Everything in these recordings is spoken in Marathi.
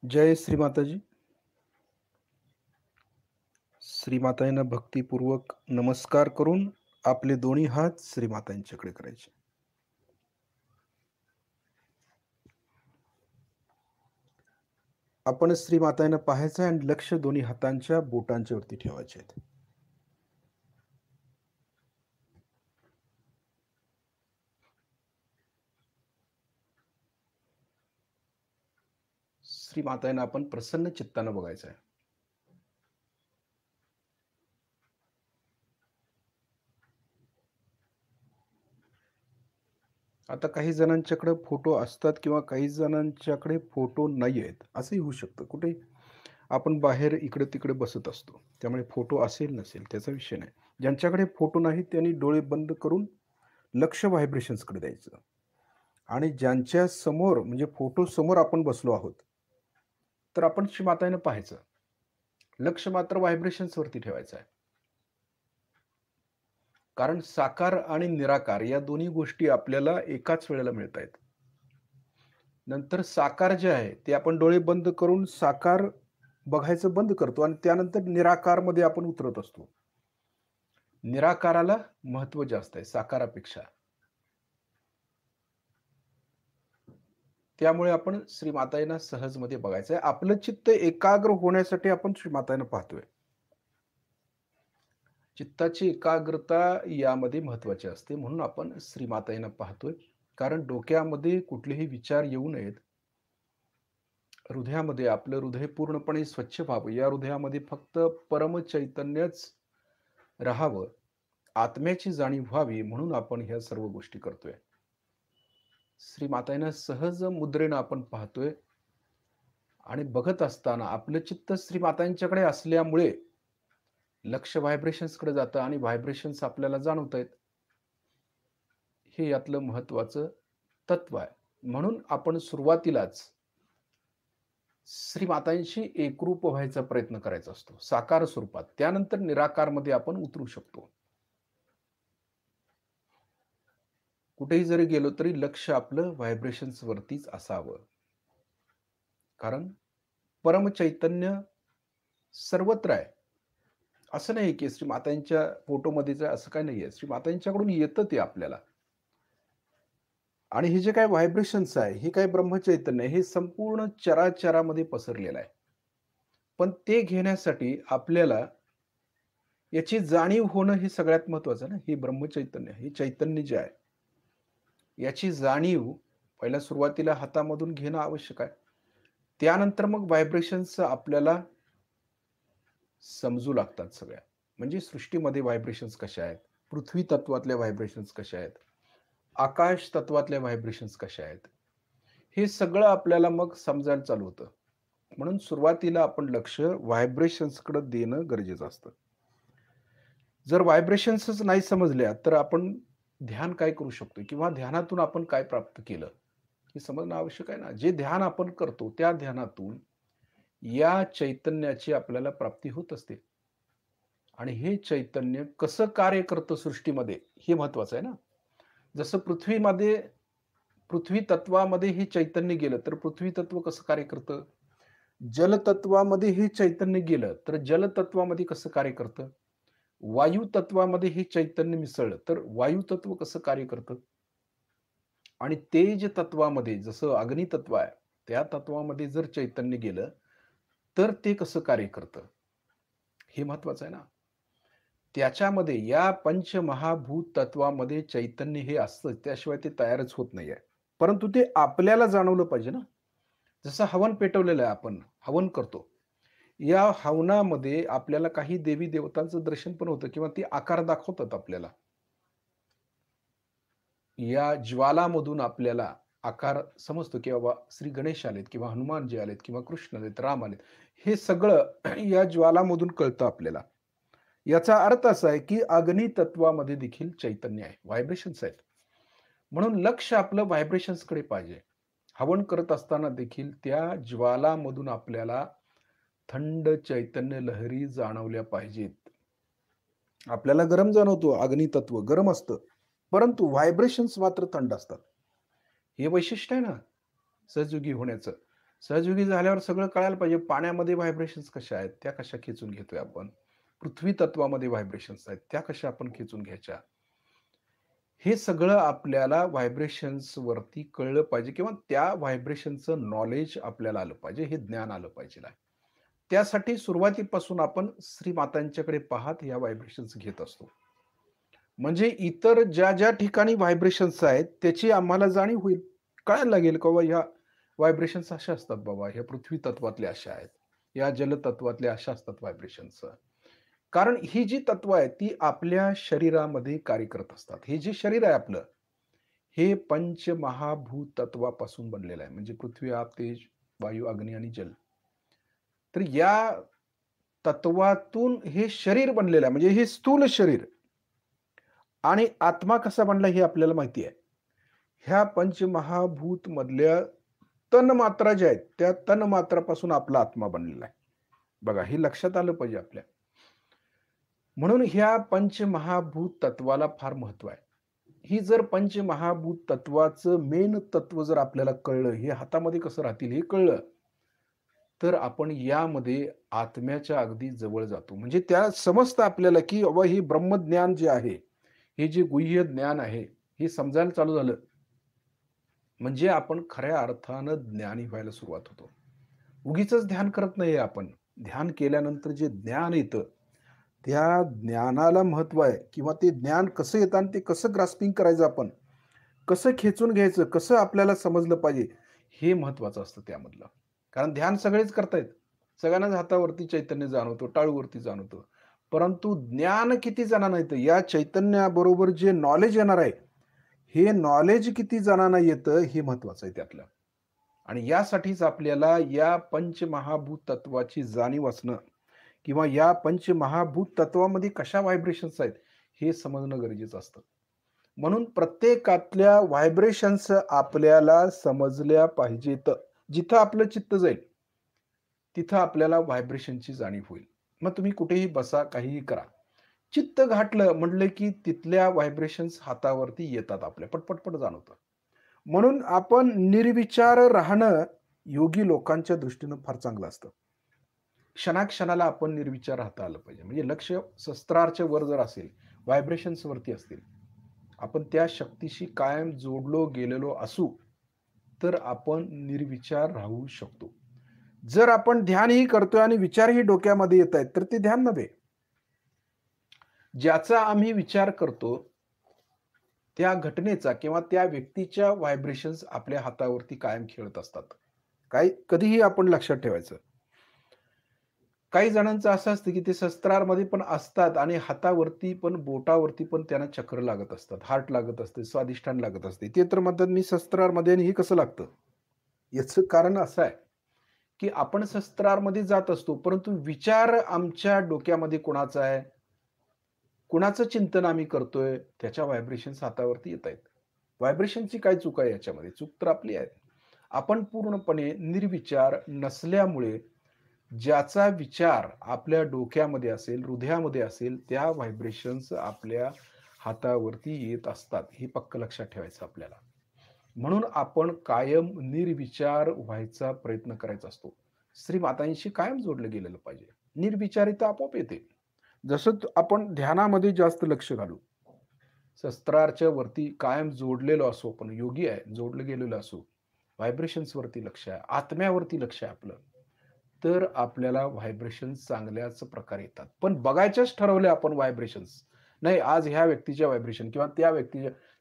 जय श्री माताजी. श्री मातांना भक्तिपूर्वक नमस्कार करून आपले दोन्ही हात श्री मातांच्याकडे करायचे. आपण श्री मातांना पाहायचं आहे आणि लक्ष दोन्ही हातांच्या बोटांच्या वरती ठेवायचे आहेत. श्री मातांना आपण प्रसन्न चित्तानं बघायचं आहे. आता काही जणांच्याकडे फोटो असतात किंवा काही जणांच्याकडे फोटो नाही आहेत. असंही होऊ शकतं. कुठे आपण बाहेर इकडे-तिकडे बसत असतो. त्यामुळे फोटो असेल नसेल त्याचा विषय नाही. ज्यांच्याकडे फोटो नाही त्यांनी डोळे बंद करून लक्ष व्हायब्रेशन्सकडे द्यायचं. आणि ज्यांच्या समोर म्हणजे फोटो समोर आपण बसलो आहोत, तर आपण मातांना पाहायचं. लक्ष मात्र व्हायब्रेशन्सवरती ठेवायचं आहे. कारण साकार आणि निराकार या दोन्ही गोष्टी आपल्याला एकाच वेळेला मिळतायत. नंतर साकार जे आहे ते आपण डोळे बंद करून साकार बघायचं बंद करतो आणि त्यानंतर निराकारमध्ये आपण उतरत असतो. निराकाराला महत्त्व जास्त आहे साकारापेक्षा. त्यामुळे आपण श्री मातांना सहजमध्ये बघायचं आहे. आपलं चित्त एकाग्र होण्यासाठी आपण श्री मातांना पाहतोय. चित्ताची एकाग्रता यामध्ये महत्त्वाची असते. म्हणून आपण श्री मातांना पाहतोय. कारण डोक्यामध्ये कुठलेही विचार येऊ नयेत. हृदयामध्ये आपलं हृदय पूर्णपणे स्वच्छ व्हावं. या हृदयामध्ये फक्त परमचैतन्यच राहावं. आत्म्याची जाणीव व्हावी म्हणून आपण ह्या सर्व गोष्टी करतोय. श्री मातांना सहज मुद्रेनं आपण पाहतोय आणि बघत असताना आपलं चित्त श्री मातांच्याकडे असल्यामुळे लक्ष व्हायब्रेशन्सकडे जातं आणि व्हायब्रेशन्स आपल्याला जाणवतायत. हे यातलं महत्त्वाचं तत्व आहे. म्हणून आपण सुरुवातीलाच श्री मातांशी एकरूप व्हायचा प्रयत्न करायचा असतो, साकार स्वरूपात. त्यानंतर निराकारमध्ये आपण उतरू शकतो. कुठेही जरी गेलो तरी लक्ष आपलं व्हायब्रेशन्सवरतीच असावं. कारण परमचैतन्य सर्वत्र आहे. असं नाही की श्री मातांच्या फोटोमध्येच आहे असं काही नाहीये. श्री मातांच्याकडून येतं ते आपल्याला. आणि हे जे काही व्हायब्रेशन्स आहे, हे काही ब्रह्मचैतन्य आहे, हे संपूर्ण चराचरामध्ये पसरलेलं आहे. पण ते घेण्यासाठी आपल्याला याची जाणीव होणं हे सगळ्यात महत्त्वाचं ना. हे ब्रह्मचैतन्य, हे चैतन्य जे आहे, याची जाणीव पहिल्या सुरुवातीला हातामधून घेणं आवश्यक आहे. त्यानंतर मग व्हायब्रेशन्स आपल्याला समजू लागतात सगळ्या. म्हणजे सृष्टीमध्ये व्हायब्रेशन्स कशा आहेत, पृथ्वी तत्वातल्या व्हायब्रेशन्स कशा आहेत, आकाश तत्वातल्या व्हायब्रेशन्स कशा आहेत, हे सगळं आपल्याला मग समजायला चालू होतं. म्हणून सुरुवातीला आपण लक्ष व्हायब्रेशन्सकडे देणं गरजेचं असतं. जर व्हायब्रेशन्सच नाही समजल्या, तर आपण ध्यान काय करू शकतो किंवा ध्यानातून आपण काय प्राप्त केलं, हे समजणं आवश्यक आहे ना. जे ध्यान आपण करतो, त्या ध्यानातून या चैतन्याची आपल्याला प्राप्ती होत असते. आणि हे चैतन्य कसं कार्य करतं सृष्टीमध्ये, हे महत्त्वाचं आहे ना. जसं पृथ्वी तत्वामध्ये हे चैतन्य गेलं, तर पृथ्वी तत्व कसं कार्य करतं? जलतत्वामध्ये हे चैतन्य गेलं, तर जलतत्वामध्ये कसं कार्य करतं? वायू तत्वामध्ये हे चैतन्य मिसळलं, तर वायू तत्व कसं कार्य करतं? आणि तेज तत्वामध्ये जसं अग्नितत्व आहे, त्या तत्वामध्ये जर चैतन्य गेलं, तर ते कसं कार्य करतं? हे महत्वाचं आहे ना. त्याच्यामध्ये या पंचमहाभूत तत्वामध्ये चैतन्य हे असतं, त्याशिवाय ते तयारच होत नाहीये. परंतु ते आपल्याला जाणवलं पाहिजे ना. जसं हवन पेटवलेलं आहे आपण, हवन करतो. या हवनामध्ये आपल्याला काही देवी-देवतांचं दर्शन पण होतं किंवा ते आकार दाखवतात आपल्याला. या ज्वालामधून आपल्याला आकार समजतो, की बाबा श्री गणेश आलेत किंवा हनुमानजी आलेत किंवा कृष्ण आलेत, राम आलेत. हे सगळं या ज्वालामधून कळतं आपल्याला. याचा अर्थ असा आहे, की अग्नी तत्वामध्ये देखील चैतन्य आहे, व्हायब्रेशन्स आहेत. म्हणून लक्ष आपलं व्हायब्रेशन्सकडे पाहिजे. हवन करत असताना देखील त्या ज्वालामधून आपल्याला थंड चैतन्य लहरी जाणवल्या पाहिजेत. आपल्याला गरम जाणवतो, अग्नितत्व गरम असतं. परंतु व्हायब्रेशन्स मात्र थंड असतात. हे वैशिष्ट्य आहे ना सहजयोगी होण्याचं. सहजयोगी झाल्यावर सगळं कळायला पाहिजे. पाण्यामध्ये व्हायब्रेशन्स कशा आहेत, त्या कशा खेचून घेतोय आपण. पृथ्वी तत्वामध्ये व्हायब्रेशन्स आहेत, त्या कशा आपण खेचून घ्यायच्या. हे सगळं आपल्याला व्हायब्रेशन्सवरती कळलं पाहिजे किंवा त्या व्हायब्रेशनचं नॉलेज आपल्याला आलं पाहिजे, हे ज्ञान आलं पाहिजे. त्यासाठी सुरुवातीपासून आपण श्रीमातांच्याकडे पाहत या व्हायब्रेशन्स घेत असतो. म्हणजे इतर ज्या ठिकाणी व्हायब्रेशन्स आहेत, त्याची आम्हाला जाणीव होईल. कळायला लागेल की बाबा ह्या व्हायब्रेशन्स अशा असतात बाबा, ह्या पृथ्वी तत्वातल्या अशा आहेत. या जलतत्वातल्या अशा असतात व्हायब्रेशन्स. कारण ही जी तत्व आहेत, ती आपल्या शरीरामध्ये कार्य करत असतात. हे जे शरीर आहे आपलं, हे पंचमहाभूत तत्वापासून बनलेलं आहे. म्हणजे पृथ्वी, आप, तेज, वायू, अग्नी आणि जल. तर या तत्वातून हे शरीर बनलेलं आहे. म्हणजे हे स्थूल शरीर आणि आत्मा कसा बनला हे आपल्याला माहिती आहे. ह्या पंचमहाभूत मधल्या तन्मात्रा ज्या आहेत, त्या तन्मात्रापासून आपला आत्मा बनलेला आहे. बघा, हे लक्षात आलं पाहिजे आपल्या. म्हणून ह्या पंचमहाभूत तत्वाला फार महत्व आहे. ही जर पंचमहाभूत तत्वाचं मेन तत्व जर आपल्याला कळलं, हे हातामध्ये कसं राहतील हे कळलं, तर आपण यामध्ये आत्म्याच्या अगदी जवळ जातो. म्हणजे त्या समजतं आपल्याला, की बाबा हे ब्रह्मज्ञान जे आहे, हे जे गुह्य ज्ञान आहे, हे समजायला चालू झालं, म्हणजे आपण खऱ्या अर्थानं ज्ञानी व्हायला सुरुवात होतो. उगीचच ध्यान करत नाहीये आपण. ध्यान केल्यानंतर जे ज्ञान येतं, त्या ज्ञानाला महत्व आहे किंवा ते ज्ञान कसं येतं आणि ते कसं ग्रास्पिंग करायचं आपण, कसं खेचून घ्यायचं, कसं आपल्याला समजलं पाहिजे, हे महत्वाचं असतं त्यामधलं. कारण ध्यान सगळेच करतायत. सगळ्यांनाच हातावरती चैतन्य जाणवतं, टाळूवरती जाणवतं. परंतु ज्ञान किती जणांना येतं, या चैतन्याबरोबर जे नॉलेज येणार आहे, हे नॉलेज किती जणांना येतं, हे महत्वाचं आहे त्यातलं. आणि यासाठीच आपल्याला या पंचमहाभूत तत्वाची जाणीव असणं किंवा या पंचमहाभूत तत्वामध्ये कशा व्हायब्रेशन्स आहेत, हे समजणं गरजेचं असतं. म्हणून प्रत्येकातल्या व्हायब्रेशन्स आपल्याला समजल्या पाहिजेत. जिथं आपलं चित्त जाईल, तिथं आपल्याला व्हायब्रेशनची जाणीव होईल. मग तुम्ही कुठेही बसा, काहीही करा. चित्त घातलं म्हटलं, की तिथल्या व्हायब्रेशन्स हातावरती येतात आपल्या. पट जाणवतं. म्हणून आपण निर्विचार राहणं योगी लोकांच्या दृष्टीनं फार चांगलं असतं. क्षणाक्षणाला आपण निर्विचार राहता आलं पाहिजे. म्हणजे लक्ष सहस्त्रारच्या वर जर असेल, व्हायब्रेशन्स वरती असतील, आपण त्या शक्तीशी कायम जोडलो गेलेलो असू, तर आपण निर्विचार राहू शकतो. जर आपण ध्यानही करतोय आणि विचारही डोक्यामध्ये येत आहेत, तर ते ध्यान नव्हे. ज्याचा आम्ही विचार करतो, त्या घटनेचा किंवा त्या व्यक्तीच्या व्हायब्रेशन्स आपल्या हातावरती कायम खेळत असतात. कधीही आपण लक्षात ठेवायचं. काही जणांचं असं असतं, की ते शस्त्रारमध्ये पण असतात आणि हातावरती पण, बोटावरती पण त्यांना चक्र लागत असतात, हार्ट लागत असते, स्वादिष्ठान लागत असते. ते तर म्हणतात, "मी शस्त्रारमध्ये आणि हे कसं लागतं?" याचं कारण असं आहे, की आपण शस्त्रारमध्ये जात असतो, परंतु विचार आमच्या डोक्यामध्ये कुणाचा आहे, कुणाचं चिंतन आम्ही करतोय, त्याच्या व्हायब्रेशन्स हातावरती येतायत. व्हायब्रेशनची काय चूक आहे याच्यामध्ये? चूक तर आपली आहे. आपण पूर्णपणे निर्विचार नसल्यामुळे ज्याचा विचार आपल्या डोक्यामध्ये असेल, हृदयामध्ये असेल, त्या व्हायब्रेशन्स आपल्या हातावरती येत असतात. हे पक्क लक्षात ठेवायचं आपल्याला. म्हणून आपण कायम निर्विचार व्हायचा प्रयत्न करायचा असतो. श्रीमातांशी कायम जोडलं गेलेलं पाहिजे. निर्विचारिता आपोआप येते. जसं आपण ध्यानामध्ये जास्त लक्ष घालू. शस्त्रारच्या वरती कायम जोडलेलो असू, आपण योगी आहे, जोडलं गेलेलं असू. व्हायब्रेशन्स वरती लक्ष आहे, आत्म्यावरती लक्ष आहे आपलं. तर आपल्याला व्हायब्रेशन्स चांगल्याच प्रकारे येतात. पण बघायच्याच ठरवले आपण व्हायब्रेशन्स. नाही, आज ह्या व्यक्तीच्या व्हायब्रेशन किंवा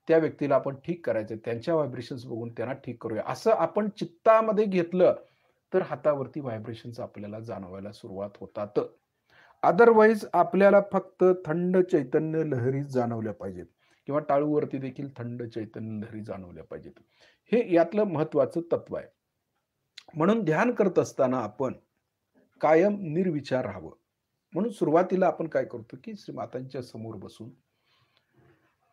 त्या व्यक्तीला आपण ठीक करायचंय. त्यांच्या व्हायब्रेशन्स बघून त्यांना ठीक करूया. असं आपण चित्तामध्ये घेतलं, तर हातावरती व्हायब्रेशन्स आपल्याला जाणवायला सुरुवात होतात. अदरवाईज आपल्याला फक्त थंड चैतन्य लहरी जाणवल्या पाहिजेत किंवा टाळूवरती देखील थंड चैतन्य लहरी जाणवल्या पाहिजेत. हे यातलं महत्वाचं तत्व आहे. म्हणून ध्यान करत असताना आपण कायम निर्विचार राहावं. म्हणून सुरुवातीला आपण काय करतो, की श्रीमातांच्या समोर बसून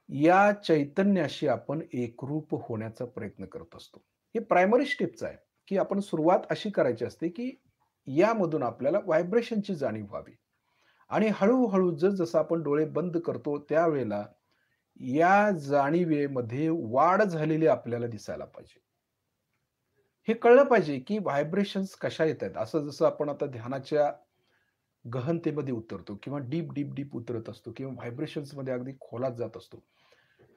या चैतन्याशी आपण एकरूप होण्याचा प्रयत्न करत असतो. हे प्रायमरी स्टेपच आहे, की आपण सुरुवात अशी करायची असते, की यामधून आपल्याला व्हायब्रेशनची जाणीव व्हावी आणि हळू-हळू जसं आपण डोळे बंद करतो, त्यावेळेला या जाणीवेमध्ये वाढ झालेली आपल्याला दिसायला पाहिजे. हे कळलं पाहिजे, की व्हायब्रेशन्स कशा येतायत. असं जसं आपण आता ध्यानाच्या गहनतेमध्ये उतरतो किंवा डीप, डीप, डीप उतरत असतो किंवा व्हायब्रेशन्समध्ये अगदी खोलात जात असतो.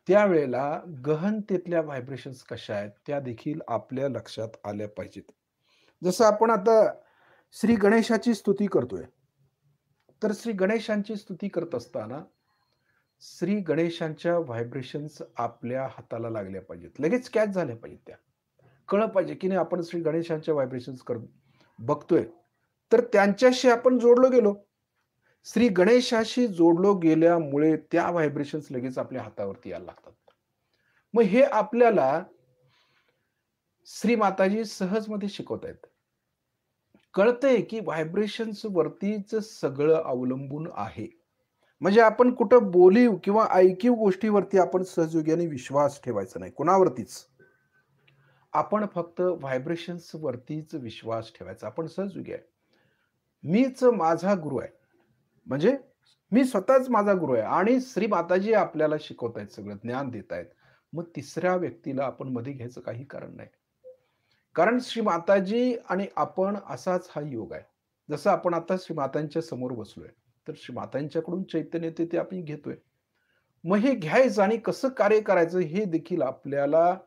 त्यावेळेला गहनतेतल्या व्हायब्रेशन्स कशा आहेत, त्या देखील आपल्या लक्षात आल्या पाहिजेत. जसं आपण आता श्री गणेशाची स्तुती करतोय. तर श्री गणेशांची स्तुती करत असताना, श्री गणेशांच्या व्हायब्रेशन्स आपल्या हाताला लागल्या पाहिजेत. लगेच कॅच झाल्या पाहिजेत त्या. कळलं पाहिजे, की नाही आपण श्री गणेशांच्या व्हायब्रेशन्स बघतोय. तर त्यांच्याशी आपण जोडलो गेलो. श्री गणेशाशी जोडलो गेल्यामुळे त्या व्हायब्रेशन्स लगेच आपल्या हातावरती यायला लागतात. मग हे आपल्याला श्री माताजी सहजमध्ये शिकवतायत. कळतंय, की व्हायब्रेशन्स वरतीच सगळं अवलंबून आहे. म्हणजे आपण कुठं बोलीव किंवा ऐकीव गोष्टीवरती आपण सहजयोग्याने विश्वास ठेवायचा नाही. कुणावरतीच. आपण फक्त व्हायब्रेशन्स वरतीच विश्वास ठेवायचा. आपण सहजयोगी आहे. मीच माझा गुरु आहे. म्हणजे मी स्वतःच माझा गुरु आहे आणि श्री माताजी आपल्याला शिकवतायत सगळं ज्ञान देतायत. मग तिसऱ्या व्यक्तीला आपण मध्ये घ्यायचं काही कारण नाही. कारण श्री माताजी आणि आपण असाच हा योग आहे. जसं आपण आता श्री मातांच्या समोर बसलोय. तर श्री मातांच्याकडून चैतन्य येते ते आपण घेतोय. मग हे घ्यायचं आणि कसं कार्य करायचं हे देखील आपल्याला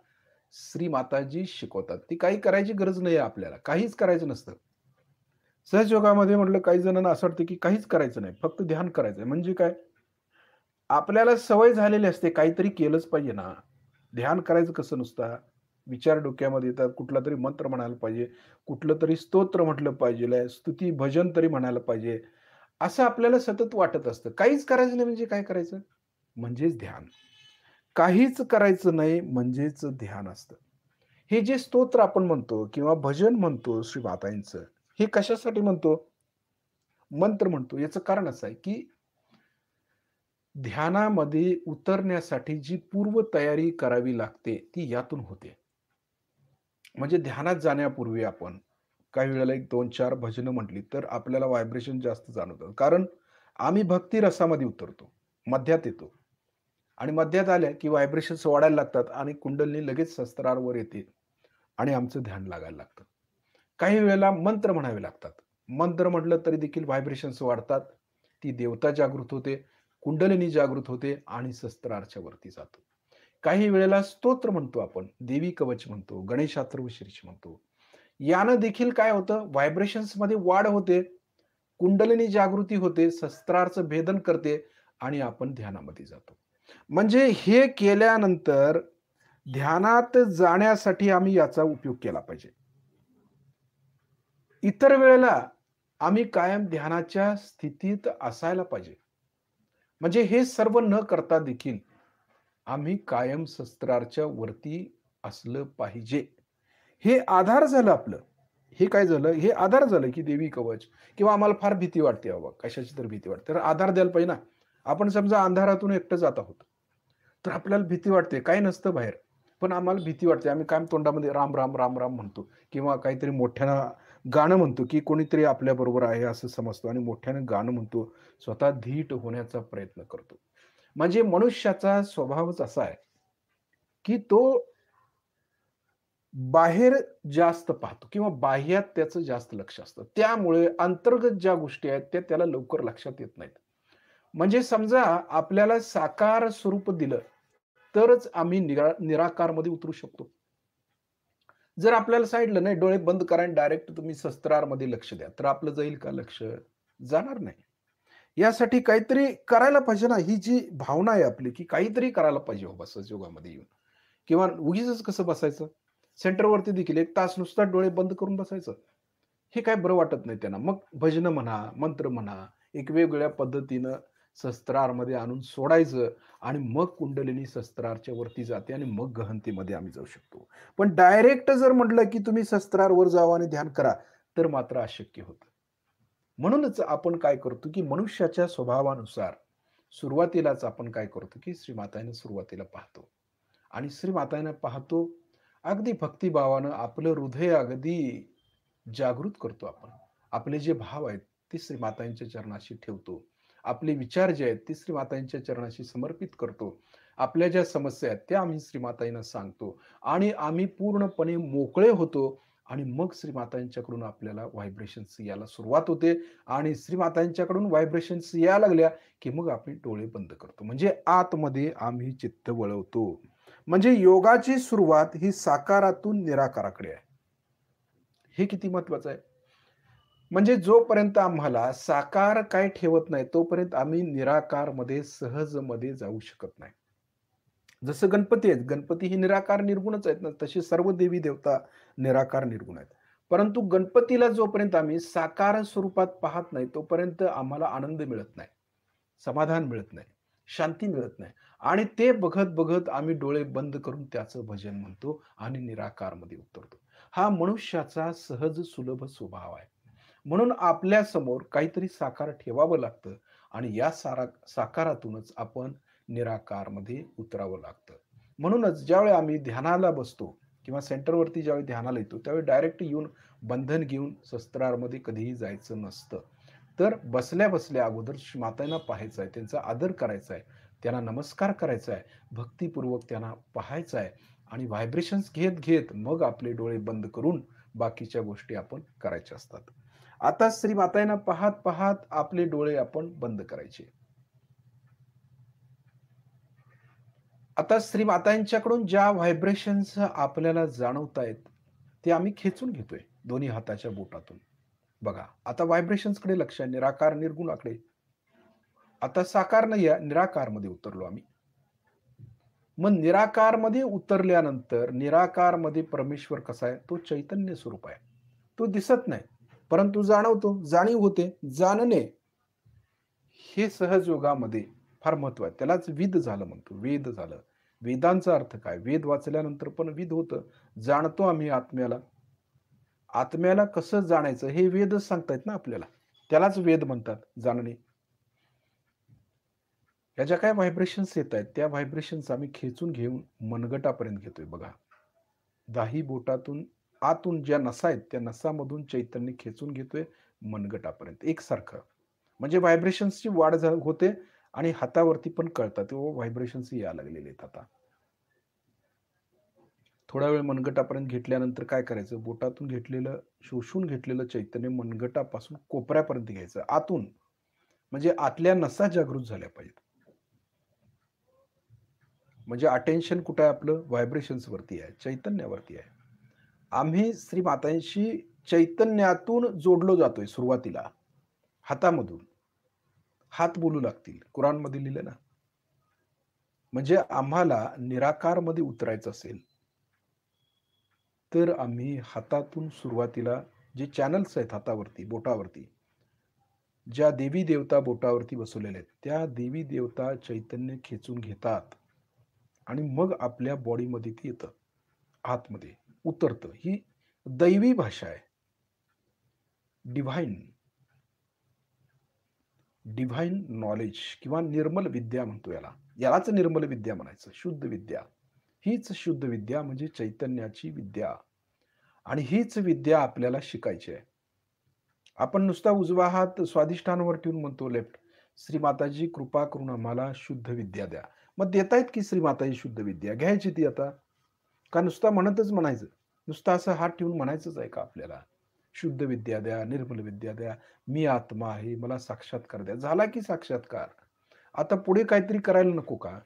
श्री माताजी शिकवतात. ती काही करायची गरज नाहीये आपल्याला. काहीच करायचं नसतं. सहजयोगामध्ये म्हटलं काही जणांना असं वाटतं, की काहीच करायचं नाही. फक्त ध्यान करायचंय. म्हणजे काय? आपल्याला सवय झालेली असते काहीतरी केलंच पाहिजे ना. ध्यान करायचं कसं नुसता? विचार डोक्यामध्ये येतात. कुठलातरी मंत्र म्हणायला पाहिजे. कुठलं तरी स्तोत्र म्हटलं पाहिजे. स्तुती, भजन तरी म्हणायला पाहिजे. असं आपल्याला सतत वाटत असतं. काहीच करायचं नाही म्हणजे काय करायचं? म्हणजेच ध्यान. काहीच करायचं नाही म्हणजेच ध्यान असतं. हे जे स्तोत्र आपण म्हणतो किंवा भजन म्हणतो श्री मातांचं, हे कशासाठी म्हणतो? मंत्र म्हणतो. याचं कारण असं आहे, की ध्यानामध्ये उतरण्यासाठी जी पूर्वतयारी करावी लागते, ती यातून होते. म्हणजे ध्यानात जाण्यापूर्वी आपण काही वेळेला 1, 2, 4 भजनं म्हटली, तर आपल्याला व्हायब्रेशन जास्त जाणवतं. कारण आम्ही भक्ती रसामध्ये उतरतो, मध्यात येतो आणि मध्यात आल्या की व्हायब्रेशन्स वाढायला लागतात आणि कुंडलिनी लगेच सहस्त्रारवर येते आणि आमचं ध्यान लागायला लागतं. काही वेळेला मंत्र म्हणावे लागतात. मंत्र म्हटलं तरी देखील व्हायब्रेशन्स वाढतात. ती देवता जागृत होते, कुंडलिनी जागृत होते आणि सहस्त्रारच्या वरती जातो. काही वेळेला स्तोत्र म्हणतो आपण, देवी कवच म्हणतो, गणेश अथर्वशीर्ष म्हणतो. यानं देखील काय होतं व्हायब्रेशन्समध्ये वाढ होते, कुंडलिनी जागृती होते, सहस्त्रारचं भेदन करते आणि आपण ध्यानामध्ये जातो. म्हणजे हे केल्यानंतर ध्यानात जाण्यासाठी आम्ही याचा उपयोग केला पाहिजे. इतर वेळेला आम्ही कायम ध्यानाच्या स्थितीत असायला पाहिजे. म्हणजे हे सर्व न करता देखील आम्ही कायम शस्त्राच्या वरती असलं पाहिजे. हे आधार झालं आपलं. हे काय झालं? हे आधार झालं, की देवी कवच किंवा आम्हाला फार भीती वाटते बाबा, कशाची तर भीती वाटते. तर आधार द्यायला पाहिजे ना. आपण समजा अंधारातून एकटं जात आहोत. तर आपल्याला भीती वाटते. काही नसतं बाहेर. पण आम्हाला भीती वाटते. आम्ही कायम तोंडामध्ये राम, राम, राम, राम म्हणतो किंवा काहीतरी मोठ्यानं गाणं म्हणतो, की कोणीतरी आपल्याबरोबर आहे असं समजतो आणि मोठ्यानं गाणं म्हणतो. स्वतः धीट होण्याचा प्रयत्न करतो. म्हणजे मनुष्याचा स्वभावच असा आहे, की तो बाहेर जास्त पाहतो किंवा बाह्यात त्याचं जास्त लक्ष असतं. त्यामुळे अंतर्गत ज्या गोष्टी आहेत, त्या त्याला लवकर लक्षात येत नाहीत. म्हणजे समजा आपल्याला साकार स्वरूप दिलं, तरच आम्ही निराकारमध्ये उतरू शकतो. जर आपल्याला सांगितलं, "नाही, डोळे बंद करा आणि डायरेक्ट तुम्ही शस्त्रामध्ये लक्ष द्या." तर आपलं जाईल का लक्ष? जाणार नाही. यासाठी काहीतरी करायला पाहिजे ना, ही जी भावना आहे आपली, की काहीतरी करायला पाहिजे बाबा सहजयोगामध्ये येऊन किंवा उगीचच कसं बसायचं? सेंटरवरती देखील 1 तास नुसता डोळे बंद करून बसायचं. हे काय बरं वाटत नाही त्यांना. मग भजनं म्हणा, मंत्र म्हणा, एक वेगवेगळ्या पद्धतीनं सहस्त्रारमध्ये आणून सोडायचं आणि मग कुंडलिनी सहस्त्रारच्या वरती जाते आणि मग गहनतेमध्ये आम्ही जाऊ शकतो. पण डायरेक्ट जर म्हटलं, की तुम्ही सहस्त्रारवर जावा आणि ध्यान करा, तर मात्र अशक्य होतं. म्हणूनच आपण काय करतो, की मनुष्याच्या स्वभावानुसार सुरुवातीलाच आपण काय करतो, की श्रीमातांना सुरुवातीला पाहतो आणि श्रीमातांना पाहतो, अगदी भक्तिभावानं आपलं हृदय अगदी जागृत करतो आपण. आपले जे भाव आहेत, ते श्रीमातांच्या चरणाशी ठेवतो. आपले विचार जे आहेत, ते श्रीमातांच्या चरणाशी समर्पित करतो. आपल्या ज्या समस्या आहेत, त्या आम्ही श्रीमातांना सांगतो आणि आम्ही पूर्णपणे मोकळे होतो आणि मग श्रीमातांच्याकडून आपल्याला व्हायब्रेशन्स यायला सुरुवात होते आणि श्रीमातांच्याकडून व्हायब्रेशन्स यायला लागल्या, की मग आपण डोळे बंद करतो. म्हणजे आतमध्ये आम्ही चित्त वळवतो. म्हणजे योगाची सुरुवात ही साकारातून निराकाराकडे आहे. हे किती महत्वाचं आहे. म्हणजे जोपर्यंत आम्हाला साकार काय ठेवत नाही, तोपर्यंत आम्ही निराकारमध्ये सहजमध्ये जाऊ शकत नाही. जसं गणपती आहेत. गणपती ही निराकार निर्गुणच आहेत ना, तसे सर्व देवी-देवता निराकार निर्गुण आहेत. परंतु गणपतीला जोपर्यंत आम्ही साकार स्वरूपात पाहत नाही, तोपर्यंत आम्हाला आनंद मिळत नाही, समाधान मिळत नाही, शांती मिळत नाही आणि ते बघत-बघत आम्ही डोळे बंद करून त्याचं भजन म्हणतो आणि निराकारमध्ये उतरतो. हा मनुष्याचा सहज सुलभ स्वभाव आहे. म्हणून आपल्यासमोर काहीतरी साकार ठेवावं लागतं आणि या साकारातूनच आपण निराकारमध्ये उतरावं लागतं. म्हणूनच ज्यावेळी आम्ही ध्यानाला बसतो किंवा सेंटरवरती ज्यावेळी ध्यानाला येतो, त्यावेळी डायरेक्ट येऊन बंधन घेऊन शस्त्रामध्ये कधीही जायचं नसतं. तर बसल्या-बसल्या अगोदर मातांना पाहायचं आहे, त्यांचा आदर करायचा आहे, त्यांना नमस्कार करायचा आहे, भक्तिपूर्वक त्यांना पाहायचं आहे आणि व्हायब्रेशन्स घेत-घेत मग आपले डोळे बंद करून बाकीच्या गोष्टी आपण करायच्या असतात. आता श्री मातांना पाहत-पाहत आपले डोळे आपण बंद करायचे. आता श्री मातांच्याकडून ज्या व्हायब्रेशन्स आपल्याला जाणवतायत, ते आम्ही खेचून घेतोय दोन्ही हाताच्या बोटातून. बघा, आता व्हायब्रेशन्सकडे लक्ष आहे, निराकार निर्गुणाकडे. आता साकार नाही आहे, निराकारमध्ये उतरलो आम्ही. मग निराकारमध्ये उतरल्यानंतर निराकारमध्ये परमेश्वर कसा आहे? तो चैतन्य स्वरूप आहे. तो दिसत नाही, परंतु जाणवतो, जाणीव होते. जाणणे हे सहज योगामध्ये फार महत्व आहे. त्यालाच विद झालं म्हणतो. वेद झालं. वेदांचा अर्थ काय? वेद वाचल्यानंतर पण विद होतं. जाणतो आम्ही आत्म्याला. आत्म्याला कसं जाणायचं हे वेदच सांगतायत ना आपल्याला. त्यालाच वेद म्हणतात, जाणणे. या ज्या काही व्हायब्रेशन्स येतायत, त्या व्हायब्रेशन्स आम्ही खेचून घेऊन मनगटापर्यंत घेतोय बघा. 10ही बोटातून आतून ज्या नसा आहेत, त्या नसामधून चैतन्य खेचून घेतोय मनगटापर्यंत एकसारखं. म्हणजे व्हायब्रेशन्सची वाढ होते आणि हातावरती पण कळतात. व्हायब्रेशन्स यायला लागलेले आहेत आता. थोडा वेळ मनगटापर्यंत घेतल्यानंतर काय करायचं? बोटातून घेतलेलं, शोषून घेतलेलं चैतन्य मनगटापासून कोपऱ्यापर्यंत घ्यायचं आतून. म्हणजे आतल्या नसा जागृत झाल्या पाहिजेत. म्हणजे अटेन्शन कुठे आहे आपलं? व्हायब्रेशन्सवरती आहे, चैतन्यावरती आहे. आम्ही श्री मातांशी चैतन्यातून जोडलो जातोय सुरुवातीला, हातामधून. हात बोलू लागतील. कुराणमध्ये लिहिलं ना. म्हणजे आम्हाला निराकारमध्ये उतरायचं असेल, तर आम्ही हातातून सुरुवातीला जे चॅनल्स आहेत हातावरती, बोटावरती, ज्या देवी-देवता बोटावरती बसवलेल्या आहेत, त्या देवी-देवता चैतन्य खेचून घेतात आणि मग आपल्या बॉडीमध्ये ते येतं, आतमध्ये उतरतं. ही दैवी भाषा आहे. डिव्हाइन डिव्हाइन नॉलेज किंवा निर्मल विद्या म्हणतो याला. यालाच निर्मल विद्या म्हणायचं, शुद्ध विद्या. हीच शुद्ध विद्या म्हणजे चैतन्याची विद्या आणि हीच विद्या आपल्याला शिकायची आहे. आपण नुसता उजवा हात स्वाधिष्ठानावर ठेवून म्हणतो लेफ्ट, श्री माताजी कृपा करून आम्हाला शुद्ध विद्या द्या. मग देतायत की श्री माताजी शुद्ध विद्या, घ्यायची ती आता. का नुसता म्हणतच म्हणायचं? नुसता असं हात ठेवून म्हणायचंच आहे का आपल्याला? शुद्ध विद्या द्या, निर्मल विद्या द्या, मी आत्मा आहे, मला साक्षात्कार द्या. झाला की साक्षात्कार. आता पुढे काहीतरी करायला नको का?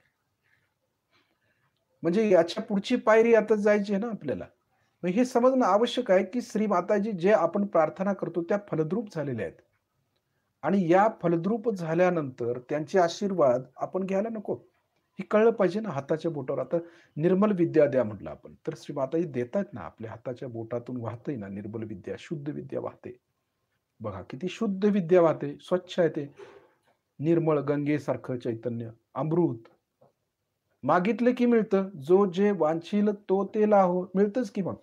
म्हणजे याच्या पुढची पायरी आता जायची आहे ना आपल्याला. मग हे समजणं आवश्यक आहे, की श्री माताजी जे आपण प्रार्थना करतो त्या फलद्रूप झालेल्या आहेत. आणि या फलद्रूप झाल्यानंतर त्यांचे आशीर्वाद आपण घ्यायला नको. हे कळलं पाहिजे ना हाताच्या बोटावर. आता निर्मल विद्या द्या म्हटलं आपण. तर श्री माताजी देतायत ना, आपल्या हाताच्या बोटातून वाहतंय ना निर्मल विद्या, शुद्ध विद्या वाहते. बघा किती शुद्ध विद्या वाहते, स्वच्छ आहे ते. निर्मळ गंगेसारखं चैतन्य, अमृत. मागितलं की मिळतं. जो जे वांछील तो ते लाहो. मिळतंच की मग.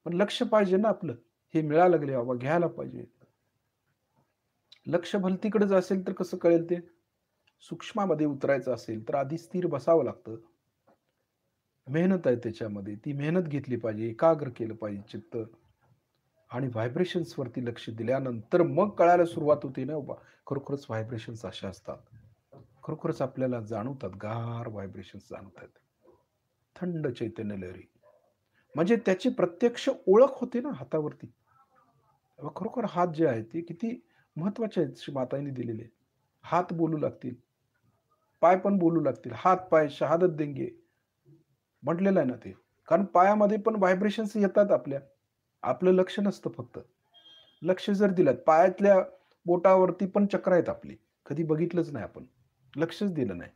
पण लक्ष पाहिजे ना आपलं. हे मिळायला लागले बाबा, घ्यायला पाहिजे. लक्ष भलतीकडेच असेल तर कसं कळेल ते? सूक्ष्मामध्ये उतरायचं असेल तर आधी स्थिर बसावं लागतं. मेहनत आहे त्याच्यामध्ये. ती मेहनत घेतली पाहिजे, एकाग्र केलं पाहिजे चित्त आणि व्हायब्रेशन्सवरती लक्ष दिल्यानंतर मग कळायला सुरुवात होते ना बाबा, खरोखरच व्हायब्रेशन्स अशा असतात. खरोखरच आपल्याला जाणवतात, गार व्हायब्रेशन्स जाणवतात. थंड चैतन्य लहरी. म्हणजे त्याची प्रत्यक्ष ओळख होते ना हातावरती. खरोखर हात जे आहेत ते किती महत्त्वाचे आहेत मातांनी दिलेले. हात बोलू लागतील, पाय पण बोलू लागतील. हात-पाय शहादत देंगे म्हटलेलं आहे ना ते. कारण पायामध्ये पण व्हायब्रेशन्स येतात आपल्या. आपलं लक्ष नसतं फक्त. लक्ष जर दिलं पायातल्या बोटावरती पण चक्र आहेत आपली. कधी बघितलंच नाही आपण. लक्षच दिलं नाही.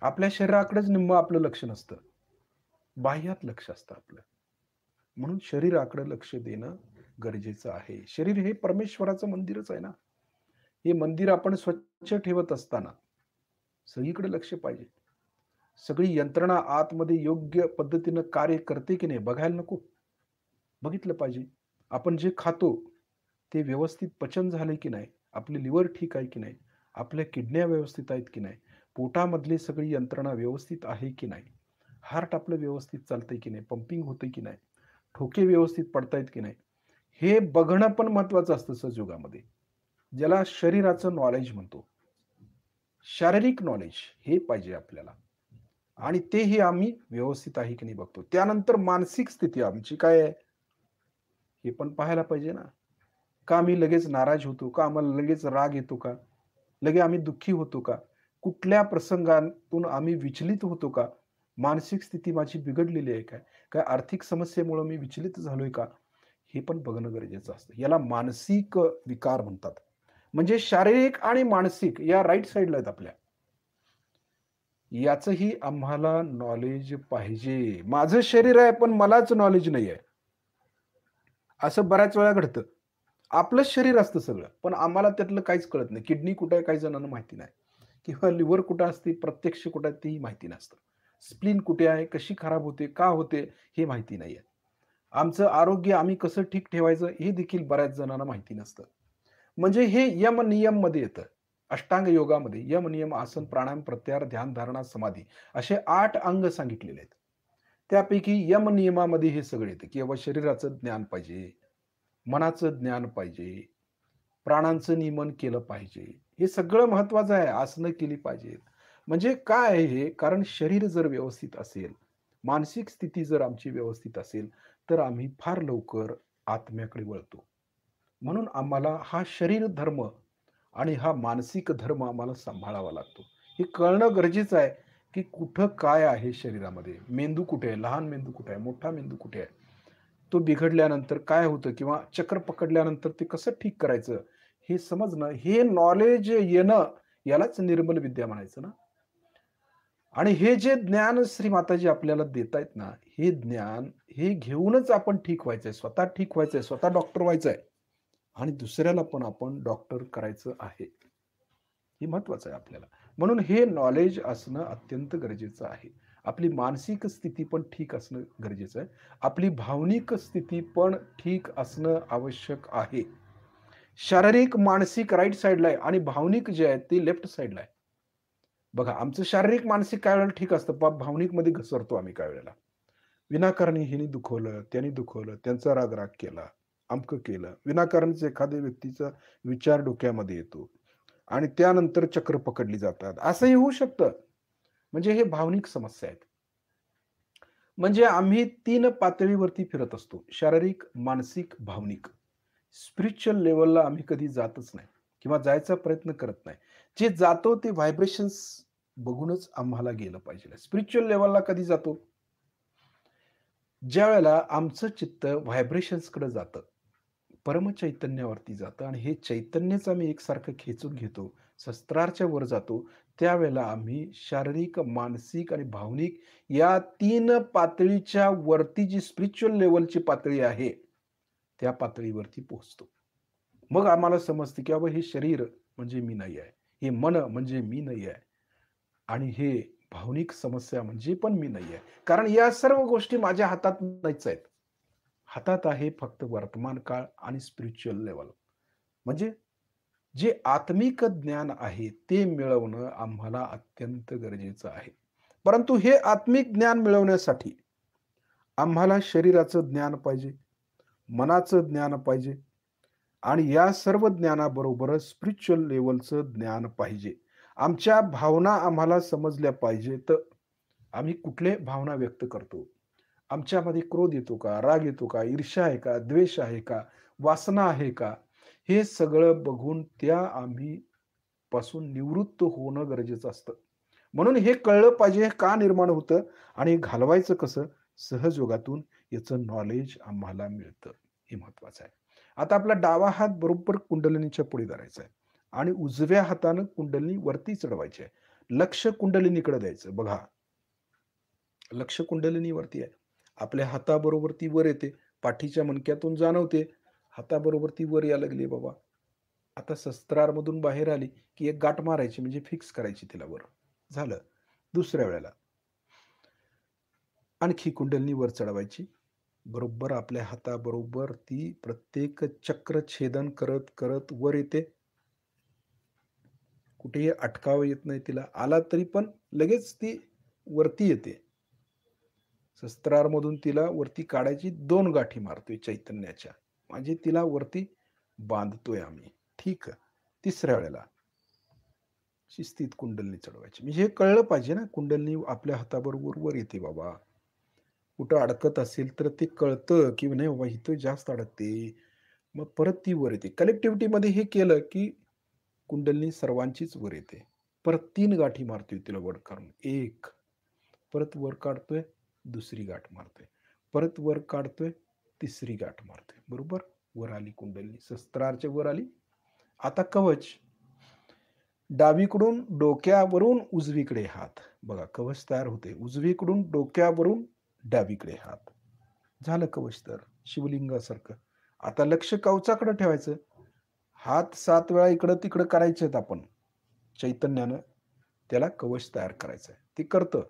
आपल्या शरीराकडेच निम्मं आपलं लक्ष नसतं. बाह्यात लक्ष असतं आपलं. म्हणून शरीराकडे लक्ष देणं गरजेचं आहे. शरीर हे परमेश्वराचं मंदिरच आहे ना. हे मंदिर आपण स्वच्छ ठेवत असताना सगळीकडे लक्ष पाहिजे. सगळी यंत्रणा आतमध्ये योग्य पद्धतीनं कार्य करते की नाही बघायला नको? बघितलं पाहिजे. आपण जे खातो, ते व्यवस्थित पचन झालंय की नाही? आपली लिव्हर ठीक आहे की नाही? आपल्या किडन्या व्यवस्थित आहेत की नाही? पोटामधली सगळी यंत्रणा व्यवस्थित आहे की नाही? हार्ट आपलं व्यवस्थित चालतंय की नाही? पंपिंग होतंय की नाही? ठोके व्यवस्थित पडतायत की नाही? हे बघणं पण महत्त्वाचं असतं सहजयोगामध्ये. ज्याला शरीराचं नॉलेज म्हणतो. शारीरिक नॉलेज हे पाहिजे आपल्याला आणि तेही आम्ही व्यवस्थित आहे की नाही बघतो. त्यानंतर मानसिक स्थिती आमची काय आहे? हे पण पाहायला पाहिजे ना. का आम्ही लगेच नाराज होतो? का आम्हाला लगेच राग येतो का? लगे आम्ही दुःखी होतो का? कुठल्या प्रसंगातून आम्ही विचलित होतो का? मानसिक स्थिती माझी बिघडलेली आहे काय? काय आर्थिक समस्येमुळे मी विचलित झालोय का? हे पण बघणं गरजेचं असतं. याला मानसिक विकार म्हणतात. म्हणजे शारीरिक आणि मानसिक या राइट साइडला आहेत आपल्या. याचंही आम्हाला नॉलेज पाहिजे. माझं शरीर आहे, पण मलाच नॉलेज नाहीये. असं बऱ्याच वेळा घडतं. आपलंच शरीर असतं सगळं, पण आम्हाला त्यातलं काहीच कळत नाही. किडनी कुठे आहे काही जणांना माहिती नाही किंवा लिव्हर कुठं असते, प्रत्यक्ष कुठे आहे तेही माहिती नसतं. स्प्लीन कुठे आहे, कशी खराब होते, का होते हे माहिती नाहीये. आमचं आरोग्य आम्ही कसं ठीक ठेवायचं हे देखील बऱ्याच जणांना माहिती नसतं. म्हणजे हे यम-नियममध्ये येतं. अष्टांग योगामध्ये यम, नियम, आसन, प्राणायाम, प्रत्याहार, ध्यान, धारणा, समाधी असे 8 अंग सांगितलेले आहेत. त्यापैकी यम नियमामध्ये हे सगळं येतं, की बाबा शरीराचं ज्ञान पाहिजे, मनाचं ज्ञान पाहिजे, प्राणांचं नियमन केलं पाहिजे. हे सगळं महत्त्वाचं आहे. आसनं केली पाहिजेत. म्हणजे काय आहे हे? कारण शरीर जर व्यवस्थित असेल, मानसिक स्थिती जर आमची व्यवस्थित असेल, तर आम्ही फार लवकर आत्म्याकडे वळतो. म्हणून आम्हाला हा शरीर धर्म आणि हा मानसिक धर्म आम्हाला सांभाळावा लागतो. हे कळणं गरजेचं आहे, की कुठं काय आहे शरीरामध्ये. मेंदू कुठे आहे? लहान मेंदू कुठे आहे? मोठा मेंदू कुठे आहे? तो बिघडल्यानंतर काय होतं किंवा चक्र पकडल्यानंतर ते कसं ठीक करायचं? हे समजणं, हे नॉलेज येणं यालाच निर्मल विद्या म्हणायचं ना. आणि हे जे ज्ञान श्री माताजी आपल्याला देतायत ना, हे ज्ञान हे घेऊनच आपण ठीक व्हायचंय. स्वतः ठीक व्हायचंय, स्वतः डॉक्टर व्हायचंय आणि दुसऱ्याला पण आपण डॉक्टर करायचं आहे. हे महत्वाचं आहे आपल्याला. म्हणून हे नॉलेज असणं अत्यंत गरजेचं आहे. आपली मानसिक स्थिती पण ठीक असणं गरजेचं आहे. आपली भावनिक स्थिती पण ठीक असणं आवश्यक आहे. शारीरिक, मानसिक राइट साइडला आहे आणि भावनिक जे आहे ते लेफ्ट साइडला आहे. बघा आमचं शारीरिक, मानसिक काही वेळेला ठीक असतं. भावनिकमध्ये घसरतो आम्ही काही वेळेला. विनाकारण हिने दुखवलं, त्याने दुखवलं, त्यांचा राग-राग केला, अमकं केलं. विनाकारणच एखाद्या व्यक्तीचा विचार डोक्यामध्ये येतो आणि त्यानंतर चक्र पकडली जातात. असंही होऊ शकतं. म्हणजे हे भावनिक समस्या आहेत. म्हणजे आम्ही 3 पातळीवरती फिरत असतो. शारीरिक, मानसिक, भावनिक. स्पिरिच्युअल लेव्हलला आम्ही कधी जातच नाही किंवा जायचा प्रयत्न करत नाही. जे जातो ते व्हायब्रेशन्स बघूनच आम्हाला गेलं पाहिजे. स्पिरिच्युअल लेव्हलला कधी जातो? ज्यावेळेला आमचं चित्त व्हायब्रेशन्सकडे जातं, परमचैतन्यावरती जातं आणि हे चैतन्यच आम्ही एकसारखं खेचून घेतो, सहस्त्रारच्या वर जातो, त्यावेळेला आम्ही शारीरिक, मानसिक आणि भावनिक या 3 पातळीच्या वरती जी स्पिरिच्युअल लेव्हलची पातळी आहे, त्या पातळीवरती पोहोचतो. मग आम्हाला समजतं, की बाबा हे शरीर म्हणजे मी नाही आहे. हे मन म्हणजे मी नाही आहे. आणि हे भावनिक समस्या म्हणजे पण मी नाही आहे. कारण या सर्व गोष्टी माझ्या हातात नाहीच आहेत. हातात आहे फक्त वर्तमान काळ आणि स्पिरिच्युअल लेव्हल. म्हणजे जे आत्मिक ज्ञान आहे ते मिळवणं आम्हाला अत्यंत गरजेचं आहे. परंतु हे आत्मिक ज्ञान मिळवण्यासाठी आम्हाला शरीराचं ज्ञान पाहिजे, मनाचं ज्ञान पाहिजे आणि या सर्व ज्ञानाबरोबरच स्पिरिच्युअल लेव्हलचं ज्ञान पाहिजे. आमच्या भावना आम्हाला समजल्या पाहिजेत. आम्ही कुठले भावना व्यक्त करतो. आमच्यामध्ये क्रोध येतो का? राग येतो का? ईर्ष्या आहे का? द्वेष आहे का? वासना आहे का? हे सगळं बघून त्या आम्ही पासून निवृत्त होणं गरजेचं असतं. म्हणून हे कळलं पाहिजे, हे का निर्माण होतं आणि घालवायचं कसं? सहजयोगातून याचं नॉलेज आम्हाला मिळतं. हे महत्वाचं आहे. आता आपला डावा हात बरोबर कुंडलिनीच्या पुढे धरायचा आहे आणि उजव्या हातानं कुंडलिनी वरती चढवायची आहे. लक्ष कुंडलिनीकडे द्यायचं. बघा, लक्ष कुंडलिनीवरती आहे. आपल्या हाताबरोबर ती वर येते. पाठीच्या मणक्यातून जाणवते. हाताबरोबर ती वर यायला लागली बाबा. आता सहस्त्रारमधून बाहेर आली, की एक गाठ मारायची म्हणजे फिक्स करायची तिला वर. झालं. दुसऱ्या वेळेला आणखी कुंडलिनी वर चढवायची. बरोबर आपल्या हाताबरोबर ती प्रत्येक चक्र छेदन करत, करत वर येते. कुठेही अटकाव येत नाही तिला. आला तरी पण लगेच ती वरती येते. शस्त्रारमधून तिला वरती काढायची 2 गाठी मारतोय चैतन्याच्या. म्हणजे तिला वरती बांधतोय आम्ही. ठीक आहे. तिसऱ्या वेळेला शिस्तीत कुंडलिनी चढवायची. म्हणजे हे कळलं पाहिजे ना, कुंडलिनी आपल्या हाताबरोबर वर येते बाबा. कुठं अडकत असेल तर ते कळतं, की नाही बाबा इथं जास्त अडकते. मग परत ती वर येते. कलेक्टिव्हिटीमध्ये हे केलं, की कुंडलिनी सर्वांचीच वर येते. परत 3 गाठी मारतोय तिला वर काढून. 1 परत वर काढतोय, दुसरी गाठ मारतोय. परत वर काढतोय, तिसरी गाठ मारतोय. बरोबर? वर आली कुंडलिनी. सहस्त्रारच्या वर आली. आता कवच. डावीकडून डोक्यावरून उजवीकडे हात. बघा कवच तयार होते. उजवीकडून डोक्यावरून डावीकडे हात. झालं कवच तर शिवलिंगासारखं. आता लक्ष कवचाकडे ठेवायचं. हात 7 वेळा इकडं-तिकडं करायचे आहेत आपण. चैतन्यानं त्याला कवच तयार करायचं आहे. ते करतं.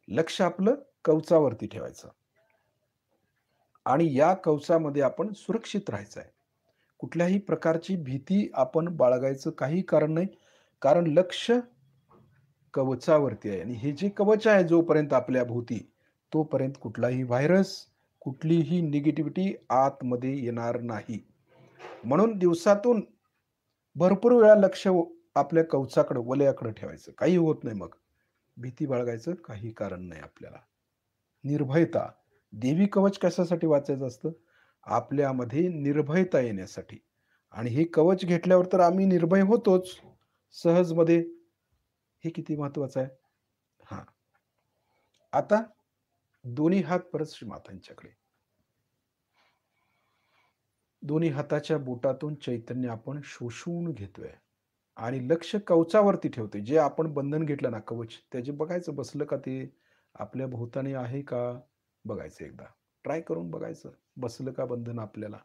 लक्ष आपलं कवचावरती ठेवायचं आणि या कवचामध्ये आपण सुरक्षित राहायचं आहे. कुठल्याही प्रकारची भीती आपण बाळगायचं काही कारण नाही. कारण लक्ष कवचावरती आहे आणि हे जे कवच आहे जोपर्यंत आपल्या भोवती, तोपर्यंत कुठलाही व्हायरस, कुठलीही निगेटिव्हिटी आतमध्ये येणार नाही. म्हणून दिवसातून भरपूर वेळा लक्ष आपल्या कवचाकडे, वलयाकडे ठेवायचं. काही होत नाही मग. भीती बाळगायचं काही कारण नाही आपल्याला. निर्भयता. देवी कवच कशासाठी वाचायचं असतं? आपल्यामध्ये निर्भयता येण्यासाठी आणि हे कवच घेतल्यावर तर आम्ही निर्भय होतोच सहजमध्ये. हे किती महत्वाचं आहे. हां. आता दोन्ही हात परत श्रीमातांच्याकडे. दोन्ही हाताच्या बोटातून चैतन्य आपण शोषून घेतोय आणि लक्ष कवचावरती ठेवतोय. जे आपण बंधन घेतलं ना कवच, त्याचे बघायचं बसलं का ते आपल्या भोवतानी आहे का? बघायचं एकदा. ट्राय करून बघायचं. बसलं का बंधन आपल्याला?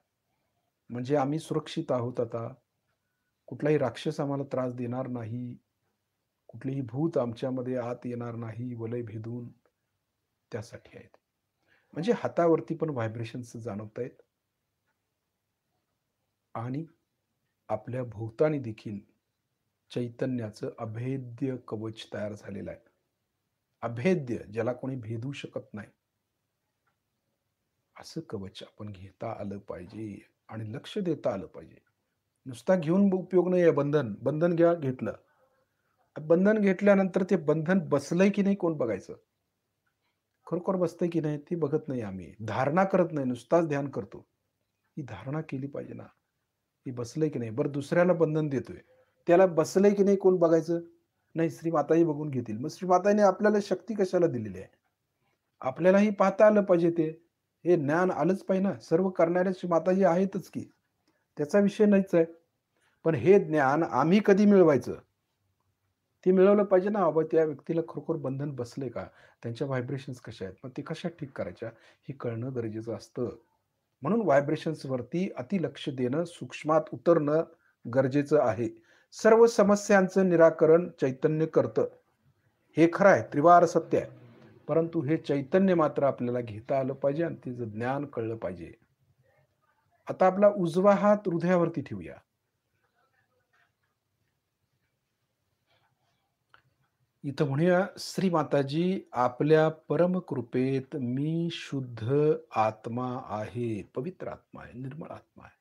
म्हणजे आम्ही सुरक्षित आहोत आता. कुठलाही राक्षस आम्हाला त्रास देणार नाही. कुठलीही भूत आमच्यामध्ये आत येणार नाही वलय भेदून. त्यासाठी आहेत. म्हणजे हातावरती पण व्हायब्रेशन्स जाणवतायत आणि आपल्या भोवतानी देखील चैतन्याचं अभेद्य कवच तयार झालेलं आहे. अभेद्य, ज्याला कोणी भेदू शकत नाही. असं कवच आपण घेता आलं पाहिजे आणि लक्ष देता आलं पाहिजे. नुसता घेऊन उपयोग नाही आहे बंधन. बंधन घ्या, घेतलं. बंधन घेतल्यानंतर ते बंधन बसलंय की नाही कोण बघायचं. खरोखर बसतंय की नाही ते बघत नाही आम्ही. धारणा करत नाही, नुसताच ध्यान करतो. ही धारणा केली पाहिजे ना. हे बसलंय की नाही. बरं दुसऱ्याला बंधन देतोय. त्याला बसलंय की नाही कोण बघायचं? नाही श्रीमाताही बघून घेतील. मग श्रीमातांनी आपल्याला शक्ती कशाला दिलेली आहे? आपल्यालाही पाहता आलं पाहिजे ते. हे ज्ञान आलंच पाहिजे ना. सर्व करणाऱ्या श्रीमाताजी आहेतच की. त्याचा विषय नाहीच आहे. पण हे ज्ञान आम्ही कधी मिळवायचं? ते मिळवलं पाहिजे ना. बाबा त्या व्यक्तीला खरोखर बंधन बसलंय का? त्यांच्या व्हायब्रेशन्स कशा आहेत? मग ते कशा ठीक करायच्या? हे कळणं गरजेचं असतं. म्हणून व्हायब्रेशन्सवरती अतिलक्ष देणं, सूक्ष्मात उतरणं गरजेचं आहे. सर्व समस्यांचं निराकरण चैतन्य करतं. हे खरं आहे, त्रिवार सत्य आहे. परंतु हे चैतन्य मात्र आपल्याला घेता आलं पाहिजे आणि तिचं ज्ञान कळलं पाहिजे. आता आपला उजवा हात हृदयावरती ठेवूया. इथं म्हणूया, श्री माताजी आपल्या परमकृपेत मी शुद्ध आत्मा आहे, पवित्र आत्मा आहे, निर्मळ आत्मा आहे.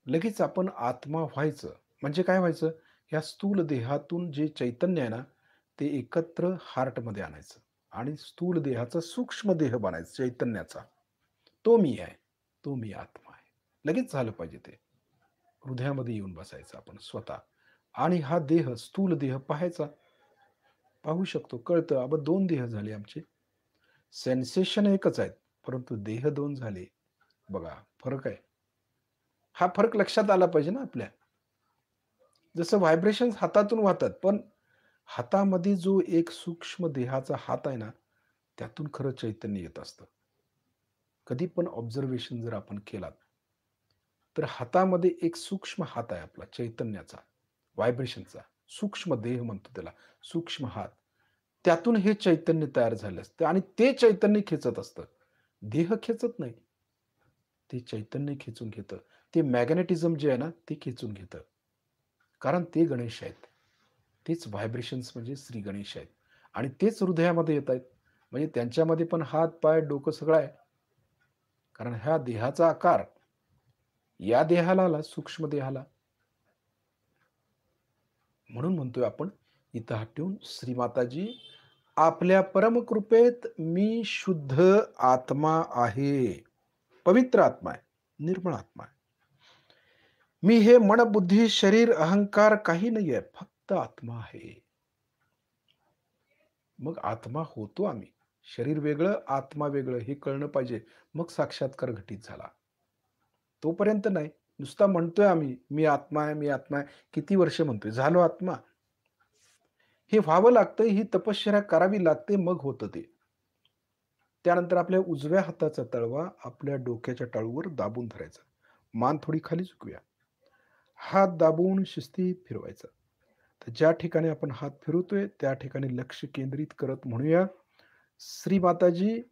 लगेच आपण आत्मा व्हायचं. म्हणजे काय व्हायचं? ह्या स्थूल देहातून जे चैतन्य आहे ना, ते एकत्र हार्टमध्ये आणायचं. आणि स्थूल देहाचा सूक्ष्म देह बनायचा चैतन्याचा. तो मी आहे. तो मी आत्मा आहे. लगेच झालं पाहिजे ते. हृदयामध्ये येऊन बसायचं आपण स्वतः आणि हा देह, स्थूल देह पाहायचा. पाहू शकतो, कळतं. अबा 2 देह झाले आमचे. सेन्सेशन एकच आहेत, परंतु देह 2 झाले. बघा फरक आहे. हा फरक लक्षात आला पाहिजे ना आपल्या. जसं व्हायब्रेशन्स हातातून वाहतात, पण हातामध्ये जो एक सूक्ष्म देहाचा हात आहे ना, त्यातून खरं चैतन्य येत असतं. कधी पण ऑब्झर्वेशन जर आपण केलात, तर हातामध्ये एक सूक्ष्म हात आहे आपला चैतन्याचा, व्हायब्रेशनचा. सूक्ष्म देह म्हणतो त्याला, सूक्ष्म हात. त्यातून हे चैतन्य तयार झालं असतं आणि ते चैतन्य खेचत असतं. देह खेचत नाही. ते चैतन्य खेचून घेतं. ते मॅग्नेटिझम जे आहे ना, ते खेचून घेतं. कारण ते गणेश आहेत. तेच व्हायब्रेशन्स म्हणजे श्री गणेश आहेत आणि तेच हृदयामध्ये येत आहेत. म्हणजे त्यांच्यामध्ये पण हात, पाय, डोकं सगळं आहे. कारण ह्या देहाचा आकार या देहाला आला, सूक्ष्म देहाला. म्हणून म्हणतोय आपण इथं हात ठेवून श्रीमाताजी, आपल्या परमकृपेत मी शुद्ध आत्मा आहे. पवित्र आत्मा आहे. निर्मळ आत्मा आहे. मी हे मन, बुद्धी, शरीर, अहंकार काही नाहीये. फक्त आत्मा आहे. मग आत्मा होतो आम्ही. शरीर वेगळं, आत्मा वेगळं हे कळलं पाहिजे. मग साक्षात्कार घटित झाला. तोपर्यंत नाही. नुसता म्हणतोय आम्ही, मी आत्मा आहे, मी आत्मा आहे. किती वर्ष म्हणतोय. झालो आत्मा? हे व्हावं लागतं, ही तपश्चर्या करावी लागते, मग होतं ते. त्यानंतर आपल्या उजव्या हाताचा तळवा आपल्या डोक्याच्या टाळूवर दाबून धरायचा. मान थोडी खाली झुकवूया. हात दाबून शिस्तीत फिरवायचा. तर ज्या ठिकाणी आपण हात फिरवतोय, त्या ठिकाणी लक्ष केंद्रित करत म्हणूया, श्री माताजी,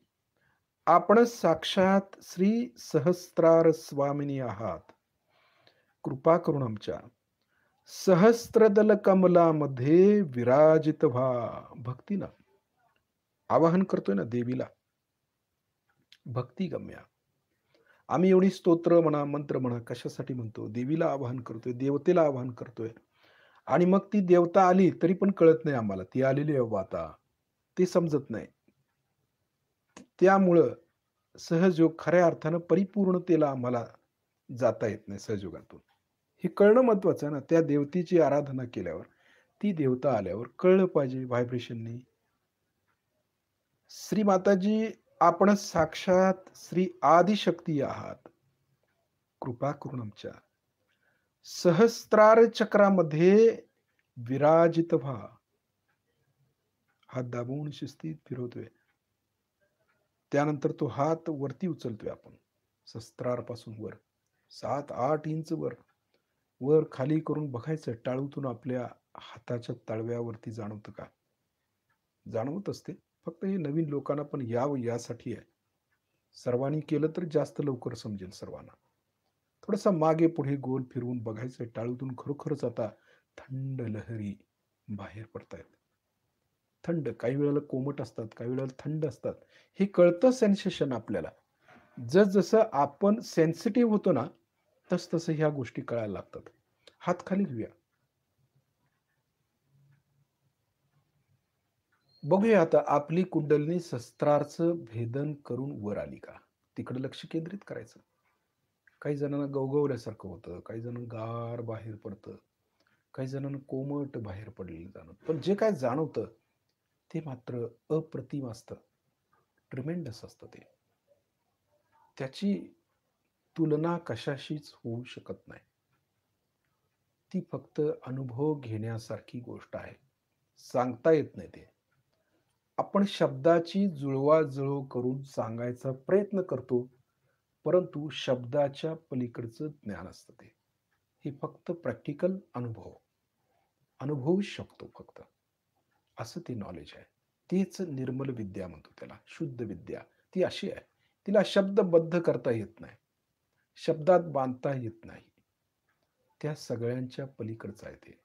आपण साक्षात श्री सहस्त्रार स्वामिनी आहात. कृपा करून आमच्या सहस्त्रदल कमलामध्ये विराजित व्हा. भक्तीनं आवाहन करतोय ना देवीला. भक्ती गम्या. आम्ही एवढी स्तोत्र म्हणा, मंत्र म्हणा, कशासाठी म्हणतो? देवीला आवाहन करतोय, देवतेला आवाहन करतोय. आणि मग ती देवता आली तरी पण कळत नाही आम्हाला. ती आलेली आहे बाबा आता. ते समजत नाही. त्यामुळं सहजयोग खऱ्या अर्थानं परिपूर्णतेला आम्हाला जाता येत नाही सहजयोगातून. हे कळणं महत्वाचं आहे ना. त्या देवतेची आराधना केल्यावर, ती देवता आल्यावर कळलं पाहिजे व्हायब्रेशननी. श्री माताजी, आपण साक्षात श्री आदिशक्ती आहात. कृपा करून आमच्या सहस्त्रार चक्रामध्ये विराजित व्हा. हात दाबून शिस्तीत फिरवतोय. त्यानंतर तो हात वरती उचलतोय आपण. सहस्त्रारपासून वर 7-8 इंच वर. वर खाली करून बघायचं टाळूतून आपल्या हाताच्या तळव्यावरती जाणवतं का? जाणवत असते. फक्त हे नवीन लोकांना पण यावं यासाठी आहे. सर्वांनी केलं तर जास्त लवकर समजेल सर्वांना. थोडासा मागे पुढे गोल फिरवून बघायचं टाळूतून खरोखरच आता थंड लहरी बाहेर पडतायत. थंड, काही वेळेला कोमट असतात, काही वेळेला थंड असतात. हे कळतं सेन्सेशन आपल्याला. जसं आपण सेन्सिटिव्ह होतो ना, तसं ह्या गोष्टी कळायला लागतात. हात खाली घेऊया. बघूया आता आपली कुंडलिनी शस्त्रार्थ भेदन करून वर आली का? तिकडे लक्ष केंद्रित करायचं. काही जणांना गवगवल्यासारखं होतं, काही जणांना गार बाहेर पडतं, काही जणांना कोमट बाहेर पडलेलं जाणवतं. पण जे काय जाणवतं ते मात्र अप्रतिम असतं. ट्रिमेंडस असतं ते. त्याची तुलना कशाशीच होऊ शकत नाही. ती फक्त अनुभव घेण्यासारखी गोष्ट आहे. सांगता येत नाही ते. आपण शब्दाची जुळवाजुळव करून सांगायचा प्रयत्न करतो, परंतु शब्दाच्या पलीकडचं ज्ञान असतं ते. हे फक्त प्रॅक्टिकल अनुभव. अनुभवू शकतो फक्त. असं ते नॉलेज आहे. तीच निर्मल विद्या म्हणतो त्याला, शुद्ध विद्या. ती अशी आहे. तिला शब्दबद्ध करता येत नाही. शब्दात बांधता येत नाही. त्या सगळ्यांच्या पलीकडचं आहे ते.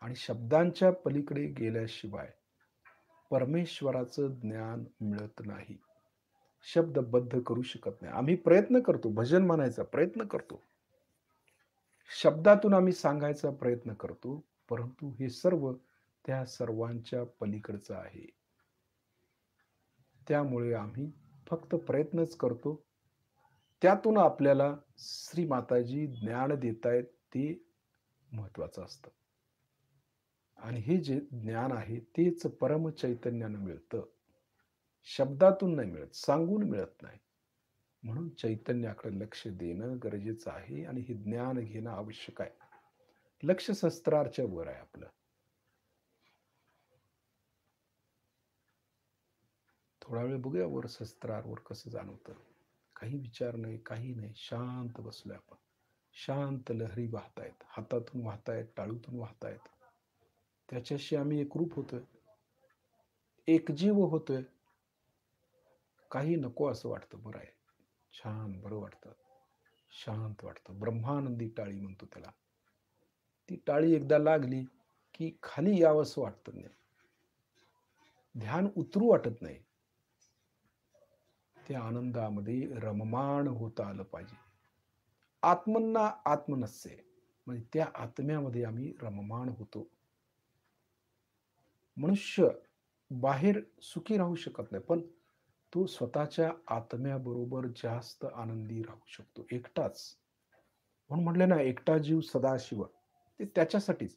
आणि शब्दांच्या पलीकडे गेल्याशिवाय परमेश्वराचं ज्ञान मिळत नाही. शब्दबद्ध करू शकत नाही. आम्ही प्रयत्न करतो, भजन म्हणायचा प्रयत्न करतो. शब्दातून आम्ही सांगायचा प्रयत्न करतो, परंतु हे सर्व त्या सर्वांच्या पलीकडचं आहे. त्यामुळे आम्ही फक्त प्रयत्नच करतो. त्यातून आपल्याला श्री माताजी ज्ञान देतायत ते महत्वाचं असतं. आणि हे जे ज्ञान आहे तेच परमचैतन्यानं मिळतं. शब्दातून नाही मिळत, सांगून मिळत नाही. म्हणून चैतन्याकडे लक्ष देणं गरजेचं आहे आणि हे ज्ञान घेणं आवश्यक आहे. लक्ष शस्त्राच्या वर आहे आपलं. थोडा वेळ बघूया वर शस्त्रावर कसं जाणवतं. काही विचार नाही, काही नाही. शांत बसलोय आपण. शांत लहरी वाहतायत. हातातून वाहतायत, टाळूतून वाहतायत. त्याच्याशी आम्ही एकरूप होतोय. एकजीव होतोय. काही नको असं वाटतं. बरं आहे. छान बरं वाटतं. शांत वाटतं. ब्रह्मानंदी टाळी म्हणतो त्याला. ती टाळी एकदा लागली की खाली यावंसं वाटत नाही. ध्यान उतरू वाटत नाही. त्या आनंदामध्ये रममाण होता आलं पाहिजे. आत्मन्ना आत्मनस्य म्हणजे त्या आत्म्यामध्ये आम्ही रममाण होतो. मनुष्य बाहेर सुखी राहू शकत नाही, पण तो स्वतःच्या आत्म्याबरोबर जास्त आनंदी राहू शकतो एकटाच. म्हणून म्हटलं ना, एकटा जीव सदाशिव. ते त्याच्यासाठीच.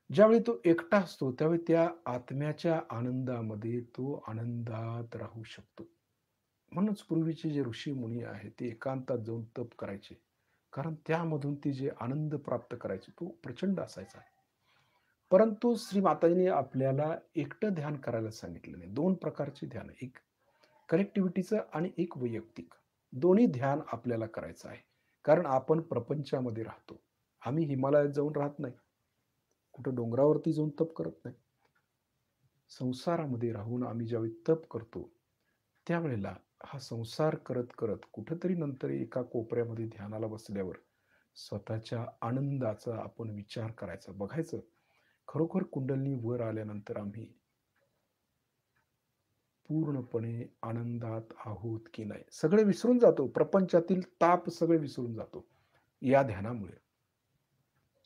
ज्यावेळी तो एकटा असतो त्यावेळी त्या आत्म्याच्या आनंदामध्ये तो आनंदात राहू शकतो. म्हणूनच पूर्वीचे जे ऋषी मुनी आहेत ते एकांतात जाऊन तप करायचे. कारण त्यामधून ते जे आनंद प्राप्त करायचे तो प्रचंड असायचा. परंतु श्री माताजींनी आपल्याला एकटं ध्यान करायला सांगितलं नाही. 2 प्रकारचे ध्यान, एक कलेक्टिव्हिटीचं आणि एक वैयक्तिक. दोन्ही ध्यान आपल्याला करायचं आहे. कारण आपण प्रपंचामध्ये राहतो. आम्ही हिमालयात जाऊन राहत नाही. कुठं डोंगरावरती जाऊन तप करत नाही. संसारामध्ये राहून आम्ही ज्यावेळी तप करतो, त्यावेळेला हा संसार करत करत कुठेतरी नंतर एका कोपऱ्यामध्ये ध्यानाला बसल्यावर स्वतःच्या आनंदाचा आपण विचार करायचा, बघायचं खरोखर कुंडलिनी वर आल्यानंतर आम्ही पूर्णपणे आनंदात आहोत की नाही. सगळे विसरून जातो. प्रपंचातील ताप सगळे विसरून जातो या ध्यानामुळे.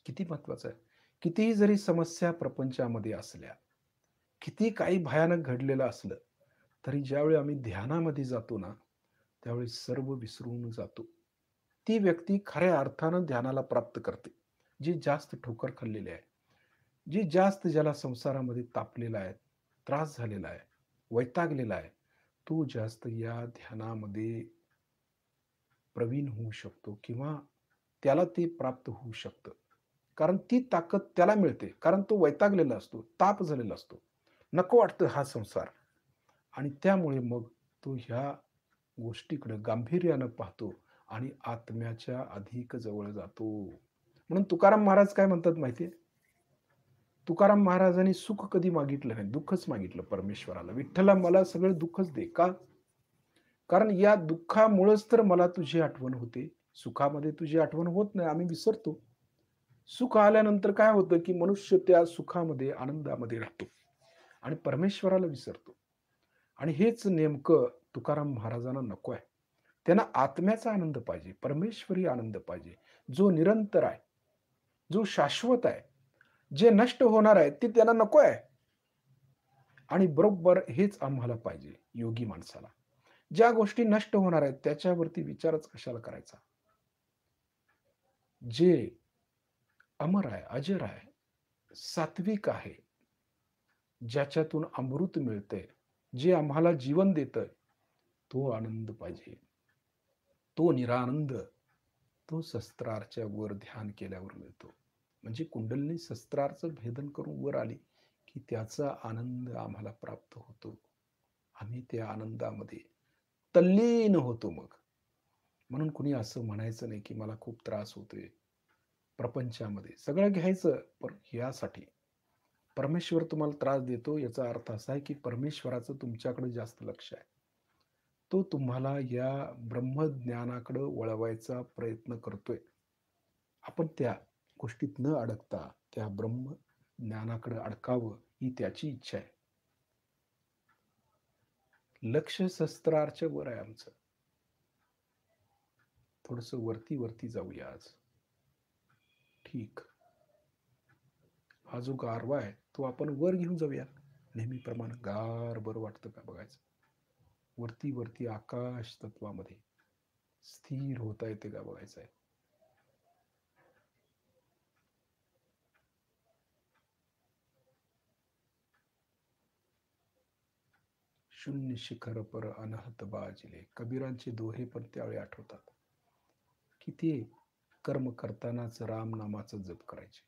किती महत्वाचं आहे. कितीही जरी समस्या प्रपंचामध्ये असल्या, किती काही भयानक घडलेलं असलं, तरी ज्यावेळी आम्ही ध्यानामध्ये जातो ना, त्यावेळी सर्व विसरून जातो. ती व्यक्ती खऱ्या अर्थानं ध्यानाला प्राप्त करते. जी जास्त ठोकर खाल्लेली आहे. जी जास्त ज्याला संसारामध्ये तापलेला आहे, त्रास झालेला आहे, वैतागलेला आहे, तो जास्त या ध्यानामध्ये प्रवीण होऊ शकतो किंवा त्याला ते प्राप्त होऊ शकतं. कारण ती ताकद त्याला मिळते. कारण तो वैतागलेला असतो, ताप झालेला असतो. नको वाटतं हा संसार आणि त्यामुळे मग तो ह्या गोष्टीकडे गांभीर्यानं पाहतो आणि आत्म्याच्या अधिक जवळ जातो. म्हणून तुकाराम महाराज काय म्हणतात माहिती आहे? तुकाराम महाराजांनी सुख कधी मागितलं नाही, दुःखच मागितलं परमेश्वराला. विठ्ठला मला सगळं दुःखच दे. का? कारण या दुःखामुळेच तर मला तुझी आठवण होते. सुखामध्ये तुझी आठवण होत नाही, आम्ही विसरतो. सुख आल्यानंतर काय होतं, की मनुष्य त्या सुखामध्ये, आनंदामध्ये राहतो आणि परमेश्वराला विसरतो. आणि हेच नेमकं तुकाराम महाराजांना नको आहे. त्यांना आत्म्याचा आनंद पाहिजे, परमेश्वरी आनंद पाहिजे, जो निरंतर आहे, जो शाश्वत आहे. जे नष्ट होणार आहे ते त्यांना नको आहे. आणि बरोबर हेच आम्हाला पाहिजे योगी माणसाला. ज्या गोष्टी नष्ट होणार आहेत त्याच्यावरती विचारच कशाला करायचा. जे अमर आहे, अजर आहे, सात्विक आहे, ज्याच्यातून अमृत मिळतंय, जे आम्हाला जीवन देतंय, तो आनंद पाहिजे. तो निरानंद, तो शस्त्राच्या वर ध्यान केल्यावर मिळतो. म्हणजे कुंडलिनी शस्त्राचं भेदन करून वर आली, की त्याचा आनंद आम्हाला प्राप्त होतो. आम्ही त्या आनंदामध्ये तल्लीन होतो मग. म्हणून कुणी असं म्हणायचं नाही, की मला खूप त्रास होतोय प्रपंचामध्ये. सगळं घ्यायचं, पण ह्यासाठी. परमेश्वर तुम्हाला त्रास देतो याचा अर्थ असा आहे, की परमेश्वराचं तुमच्याकडे जास्त लक्ष आहे. तो तुम्हाला या ब्रह्मज्ञानाकडे वळवायचा प्रयत्न करतोय. आपण त्या गोष्टीत न अडकता त्या ब्रह्मज्ञानाकडे अडकावं ही त्याची इच्छा आहे. लक्ष शस्त्राच्या वर आहे आमचं. थोडंसं वरती वरती जाऊया आज. ठीक. हा जो गारवा आहे तो आपण वर घेऊन जाऊया. नेहमीप्रमाणे गार बरं वाटतं का बघायचं. वरती वरती आकाश तत्वामध्ये स्थिर होता येते का बघायचं आहे. शून्य शिखर पर अनहत बाजिले, कबीरांचे दोहे पण त्यावेळी आठवतात. किती कर्म करतानाच राम नामाचा जप करायचे,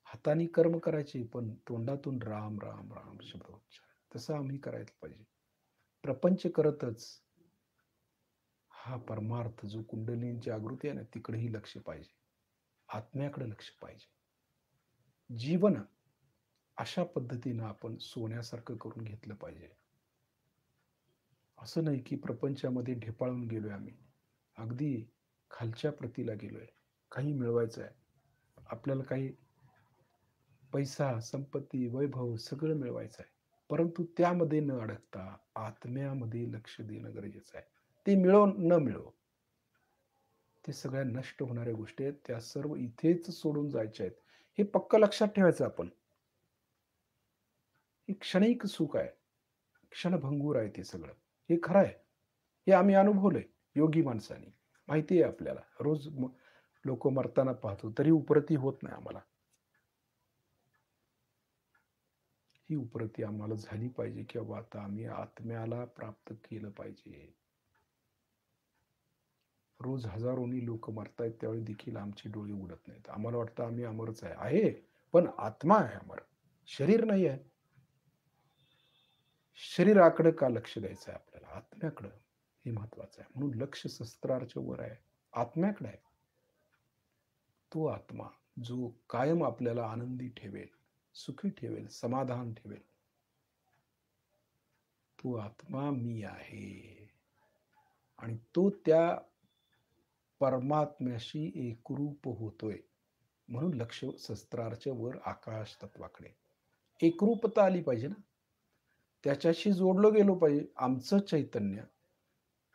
हाताने कर्म करायचे पण तोंडातून राम राम राम शब्दोच्चार. तसं आम्ही करायला पाहिजे. प्रपंच करतच हा परमार्थ जो कुंडलिनी जागृती आहे ना, तिकडेही लक्ष पाहिजे, आत्म्याकडे लक्ष पाहिजे. जीवन अशा पद्धतीनं आपण सोन्यासारखं करून घेतलं पाहिजे. असं नाही की प्रपंचामध्ये ढेपाळून गेलोय आम्ही, अगदी खालच्या प्रतीला गेलोय. काही मिळवायचं आहे आपल्याला, काही पैसा संपत्ती वैभव सगळं मिळवायचं आहे, परंतु त्यामध्ये न अडकता आत्म्यामध्ये लक्ष देणं गरजेचं आहे. ते मिळो न मिळो, ते सगळ्या नष्ट होणाऱ्या गोष्टी आहेत, त्या सर्व इथेच सोडून जायच्या आहेत. हे पक्क लक्षात ठेवायचं आपण. हे क्षणिक सुख आहे, क्षणभंगूर आहे ते सगळं. हे खरं आहे, हे आम्ही अनुभवलंय योगी माणसांनी. माहिती आहे आपल्याला, रोज लोक मरताना पाहतो तरी उपरती होत नाही आम्हाला. ही उपरती आम्हाला झाली पाहिजे की बाबा आता आम्ही आत्म्याला प्राप्त केलं पाहिजे. रोज हजारोनी लोक मरतायत त्यावेळी देखील आमचे डोळे उघडत नाहीत. आम्हाला वाटतं आम्ही अमरच आहे, पण आत्मा आहे अमर, शरीर नाही आहे. शरीराकडे का लक्ष द्यायचं आहे आपल्याला, आत्म्याकडं. हे महत्वाचं आहे. म्हणून लक्ष शस्त्राच्या वर आहे, आत्म्याकडे आहे. तो आत्मा जो कायम आपल्याला आनंदी ठेवेल, सुखी ठेवेल, समाधान ठेवेल, तो आत्मा मी आहे. आणि तो त्या परमात्म्याशी एकरूप होतोय. म्हणून लक्ष शस्त्राच्या वर आकाश तत्वाकडे. एकरूपता आली पाहिजे ना, त्याच्याशी जोडलं गेलो पाहिजे. आमचं चैतन्य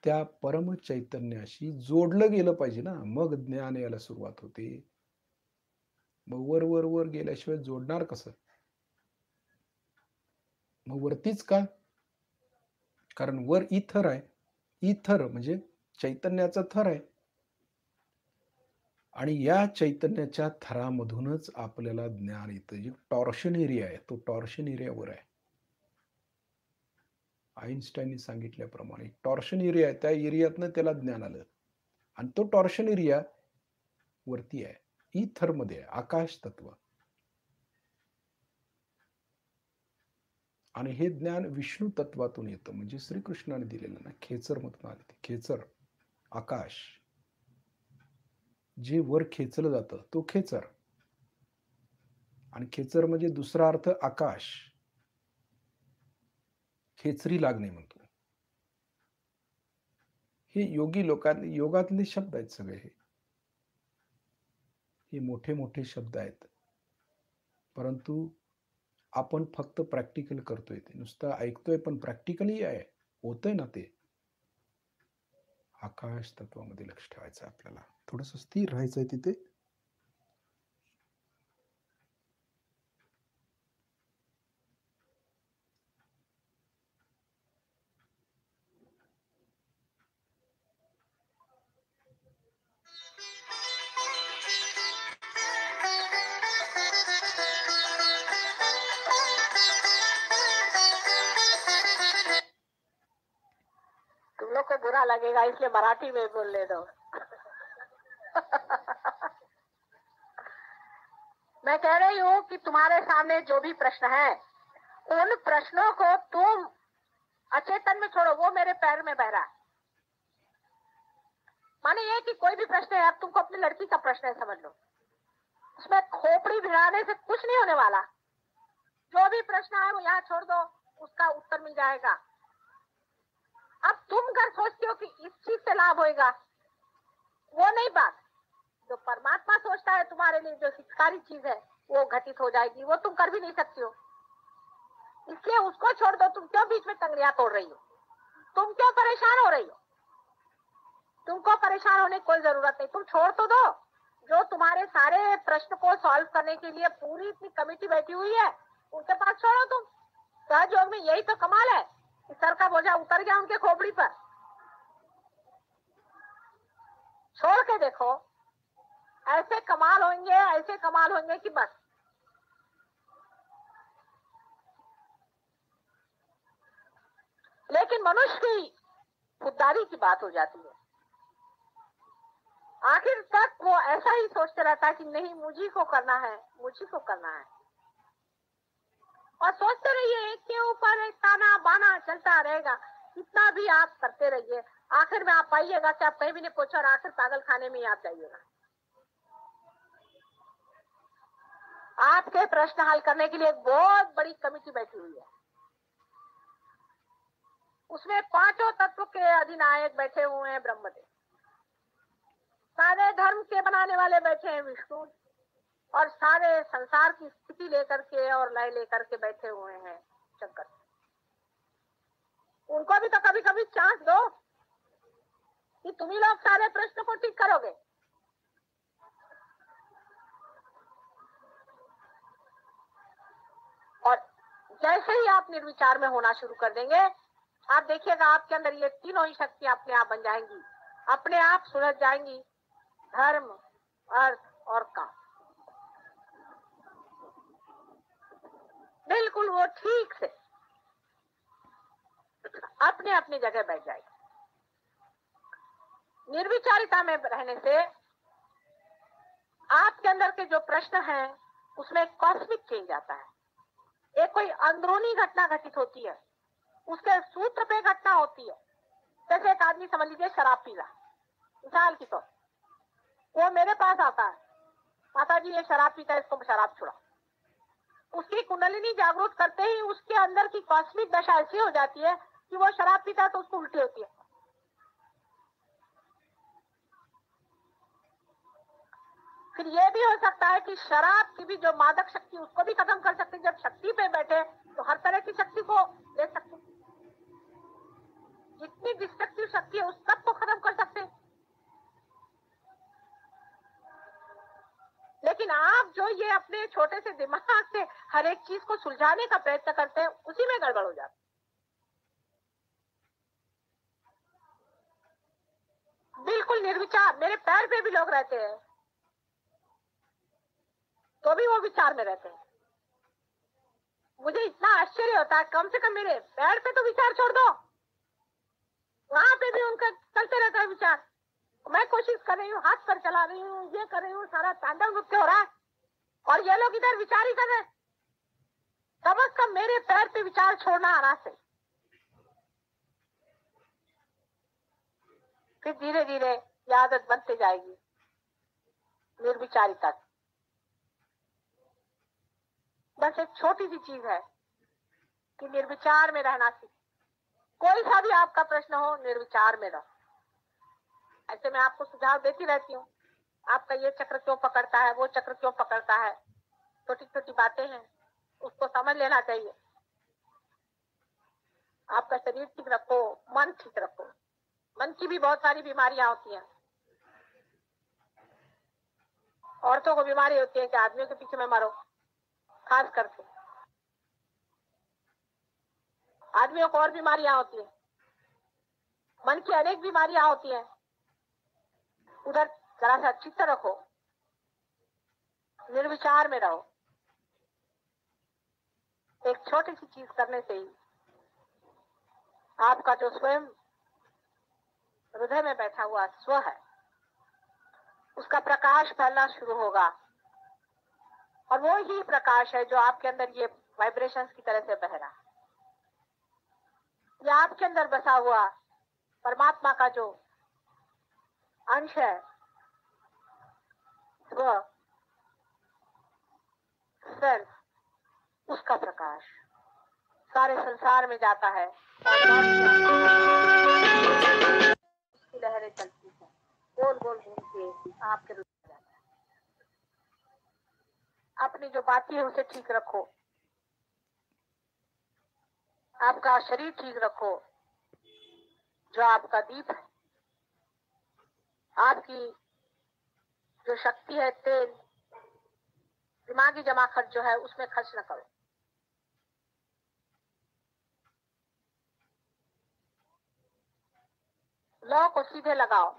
त्या परम चैतन्याशी जोडलं गेलं पाहिजे ना, मग ज्ञान यायला सुरुवात होते. मग वर वर वर गेल्याशिवाय जोडणार कसं? मग वरतीच का? कारण वर इथर आहे. इथर म्हणजे चैतन्याचा थर आहे. आणि या चैतन्याच्या थरामधूनच आपल्याला ज्ञान येतं. जे टॉर्शन एरिया आहे, तो टॉर्शन एरियावर आहे. आईन्स्टाईनने सांगितल्याप्रमाणे टॉर्शन एरिया आहे, त्या एरियातनं त्याला ज्ञान आलं. आणि तो टॉर्शन एरिया वरती आहे, इथरमध्ये आहे, आकाश तत्व. आणि हे ज्ञान विष्णू तत्वातून येतं, म्हणजे श्रीकृष्णाने दिलेलं ना, खेचर मधून आले ते. खेचर आकाश, जे वर खेचलं जातं तो खेचर. आणि खेचर म्हणजे दुसरा अर्थ आकाश, खेचरी लागणे म्हणतो. हे योगी लोकांनी, योगातले शब्द आहेत सगळे. हे मोठे मोठे शब्द आहेत, परंतु आपण फक्त प्रॅक्टिकल करतोय, ते नुसतं ऐकतोय, पण प्रॅक्टिकली आहे, होतंय ना ते. आकाश तत्वामध्ये लक्ष ठेवायचं आपल्याला, थोडंसं स्थिर राहायचंय तिथे. तुम लोग को बुरा लगेगा इसलिए मराठी में बोलने दो। मैं कह रही हूँ कि तुम्हारे सामने जो भी प्रश्न है, उन प्रश्नों को तुम अचेतन में छोड़ो, वो मेरे पैर में बह रहा है। माने ये कि कोई भी प्रश्न है, अब तुमको अपनी लड़की का प्रश्न है समझ लो, उसमें खोपड़ी भिड़ाने से कुछ नहीं होने वाला। जो भी प्रश्न है वो यहाँ छोड़ दो, उसका उत्तर मिल जाएगा। अब तुम अगर सोचते हो कि इस चीज से लाभ होगा, वो नहीं बात। जो परमात्मा सोचता है तुम्हारे लिए, जो हितकारी चीज है वो घटित हो जाएगी, वो तुम कर भी नहीं सकती हो। इसलिए उसको छोड़ दो। तुम क्यों बीच में टंगड़ियां तोड़ रही हो? तुम क्यों परेशान हो रही हो? तुमको परेशान होने की कोई जरूरत नहीं, तुम छोड़ तो दो। जो तुम्हारे सारे प्रश्न को सॉल्व करने के लिए पूरी इतनी कमेटी बैठी हुई है, उनके पास छोड़ो तुम। सहयोग में यही तो कमाल है कि सर का बोझा उतर गया उनके खोपड़ी पर। छोड़ के देखो, ऐसे कमाल होंगे कि बस। लेकिन मनुष्य की खुददारी की बात हो जाती है। आखिर तक वो ऐसा ही सोचते रहता है कि नहीं, मुझी को करना है, मुझी को करना है। और सोचते रहिए, एक के ऊपर एक ताना बाना चलता रहेगा। कितना भी आप करते रहिए, आखिर में आप पाइएगा कि आप कहीं भी नहीं पहुंचे और आखिर पागल खाने में ही आप जाइएगा। आपके प्रश्न हल करने के लिए एक बहुत बड़ी कमेटी बैठी हुई है। उसमें 5 तत्व के अधिनायक बैठे हुए हैं ब्रह्मदेव, सारे धर्म के बनाने वाले बैठे हैं विष्णु, और सारे संसार की स्थिति लेकर के और लय लेकर के बैठे हुए हैं शंकर। उनको भी तो कभी कभी चांस दो कि तुम ही लोग सारे प्रश्न को ठीक करोगे। और जैसे ही आप निर्विचार में होना शुरू कर देंगे, आप देखिएगा आपके अंदर ये तीनों ही शक्तियां अपने आप बन जाएंगी, अपने आप सुलझ जाएंगी। धर्म, अर्थ और काम, बिल्कुल वो ठीक से अपने अपनी जगह बैठ जाएगी। निर्विचारिता में रहने से आपके अंदर के जो प्रश्न हैं उसमें कॉस्मिक चेंज आता है। एक कोई अंदरूनी घटना घटित होती है, उसके सूत्र पे घटना होती है। जैसे एक आदमी समझ लीजिए शराब पी रहा, मिसाल की तौर, वो मेरे पास आता है, माता जी ये शराब पीता है, इसको शराब छुड़ा। उसकी कुंडलिनी जागरूक करते ही उसके अंदर की कॉस्मिक दशा ऐसी हो जाती है कि वो शराब पीता है तो उसको उल्टी होती है। फिर ये भी हो सकता है कि शराब की भी जो मादक शक्ति उसको भी खत्म कर सकते। जब शक्ति पे बैठे तो हर तरह की शक्ति को ले सकते, जितनी डिस्ट्रक्टिव शक्ति है उस सब को खत्म कर सकते। लेकिन आप जो ये अपने छोटे से दिमाग से हर एक चीज को सुलझाने का प्रयत्न करते हैं, उसी में गड़बड़ हो जाती है। बिल्कुल निर्विचार, मेरे पैर पे भी लोग रहते हैं तो भी वो विचार में रहते हैं। मुझे इतना आश्चर्य होता है, कम से कम मेरे पैर पे तो विचार छोड़ दो, वहां पे भी उनका चलते रहता है विचार। मैं कोशिश कर रही हूँ, हाथ पर चला रही हूँ, ये कर रही हूँ, सारा तांडव नृत्य हो रहा है और ये लोग इधर विचार ही कर रहे हैं। कम से कम मेरे पैर पे विचार छोड़ना आना से। फिर धीरे धीरे ये आदत बनती जाएगी निर्विचारिता। बस एक छोटी सी चीज है कि निर्विचार में रहना सीख। कोई सा भी आपका प्रश्न हो, निर्विचार में रहो। ऐसे मैं आपको सुझाव देती रहती हूँ, आपका ये चक्र क्यों पकड़ता है, वो चक्र क्यों पकड़ता है, छोटी छोटी बातें हैं, उसको समझ लेना चाहिए। आपका शरीर ठीक रखो, मन ठीक रखो। मन की भी बहुत सारी बीमारियां होती हैं। औरतों को बीमारी होती है कि आदमियों के पीछे में मरो, खास करके आदमियों को और बीमारियां होती है। मन की अनेक बीमारियां होती हैं। उधर जरा सा चित्त रखो, निर्विचार में रहो। एक छोटी सी चीज करने से ही आपका जो स्वयं हृदय में बैठा हुआ स्व है, उसका प्रकाश फैलना शुरू होगा। और वो ही प्रकाश है जो आपके अंदर ये वाइब्रेशंस की तरह से बह रहा है। ये आपके अंदर बसा हुआ परमात्मा का जो अंश है, स्व, सेल्फ, उसका प्रकाश सारे संसार में जाता है और उसकी लहरें चलती हैं, गोल गोल घूम के आपके हृदय में जाता है। अपनी जो बातें है उसे ठीक रखो, आपका शरीर ठीक रखो, जो आपका दीप है, आपकी जो शक्ति है, तेल, दिमागी जमाखट जो है उसमें खर्च न करो। लौ को सीधे लगाओ,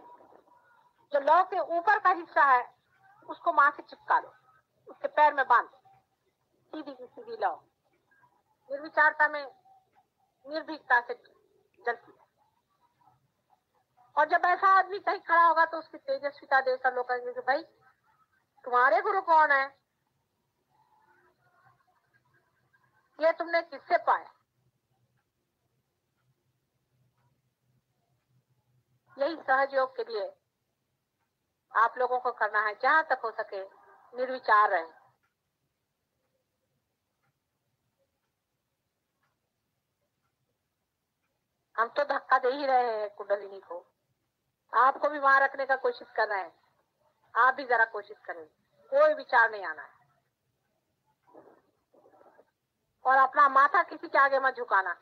जो लौ के ऊपर का हिस्सा है उसको मां से चिपका लो, उसके पैर में बांध, सीधी की सीधी लौ निर्विचारता में निर्भीकता से जलती है। और जब ऐसा आदमी कहीं खड़ा होगा तो उसकी तेजस्विता देखकर लोग कहेंगे कि भाई तुम्हारे गुरु कौन है, ये तुमने किससे पाया। यही सहज योग के लिए आप लोगों को करना है, जहां तक हो सके निर्विचार रहे। हम तो धक्का दे ही रहे हैं कुंडलिनी को, आपको भी वहां रखने का कोशिश कर रहे हैं, आप भी जरा कोशिश करें, कोई विचार नहीं आना है। और अपना माथा किसी के आगे मत झुकाना,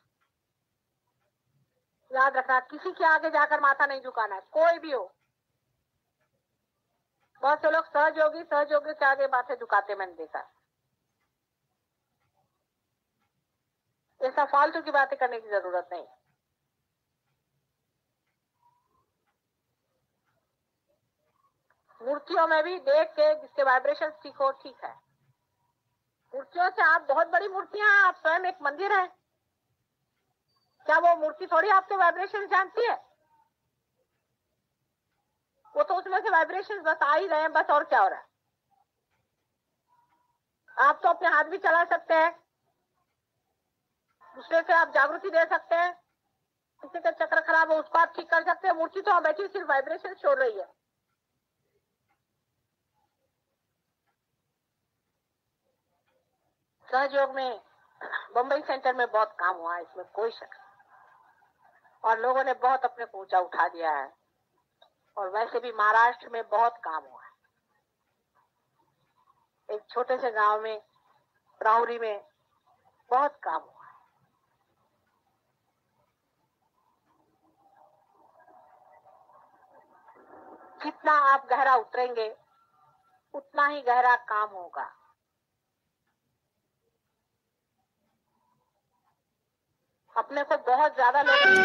याद रखना, किसी के आगे जाकर माथा नहीं झुकाना है, कोई भी हो। बहुत से लोग सहयोगी के आगे माथे झुकाते मैंने देखा। ऐसा फालतू की बातें करने की जरूरत नहीं। मूर्तियों में भी देख के जिसके वाइब्रेशन ठीक हो, ठीक है। मूर्तियों से आप बहुत बड़ी मूर्तियां हैं, आप स्वयं एक मंदिर है, क्या वो मूर्ति थोड़ी आपके वाइब्रेशन जानती है? वो तो उसमें से वाइब्रेशन बस आ ही रहे हैं, बस, और क्या हो रहा है। आप तो अपने हाथ भी चला सकते हैं, दूसरे से आप जागृति दे सकते हैं, किसी का चक्र खराब हो उसको आप ठीक कर सकते हैं। मूर्ति तो आप बैठी सिर्फ वाइब्रेशन छोड़ रही है। सहयोग में बम्बई सेंटर में बहुत काम हुआ है, इसमें कोई शक नहीं, और लोगों ने बहुत अपने को ऊंचा उठा दिया है। और वैसे भी महाराष्ट्र में बहुत काम हुआ है। एक छोटे से गांव में, राहुरी में बहुत काम हुआ है। जितना आप गहरा उतरेंगे उतना ही गहरा काम होगा। अपने को बहुत ज्यादा लोगों ने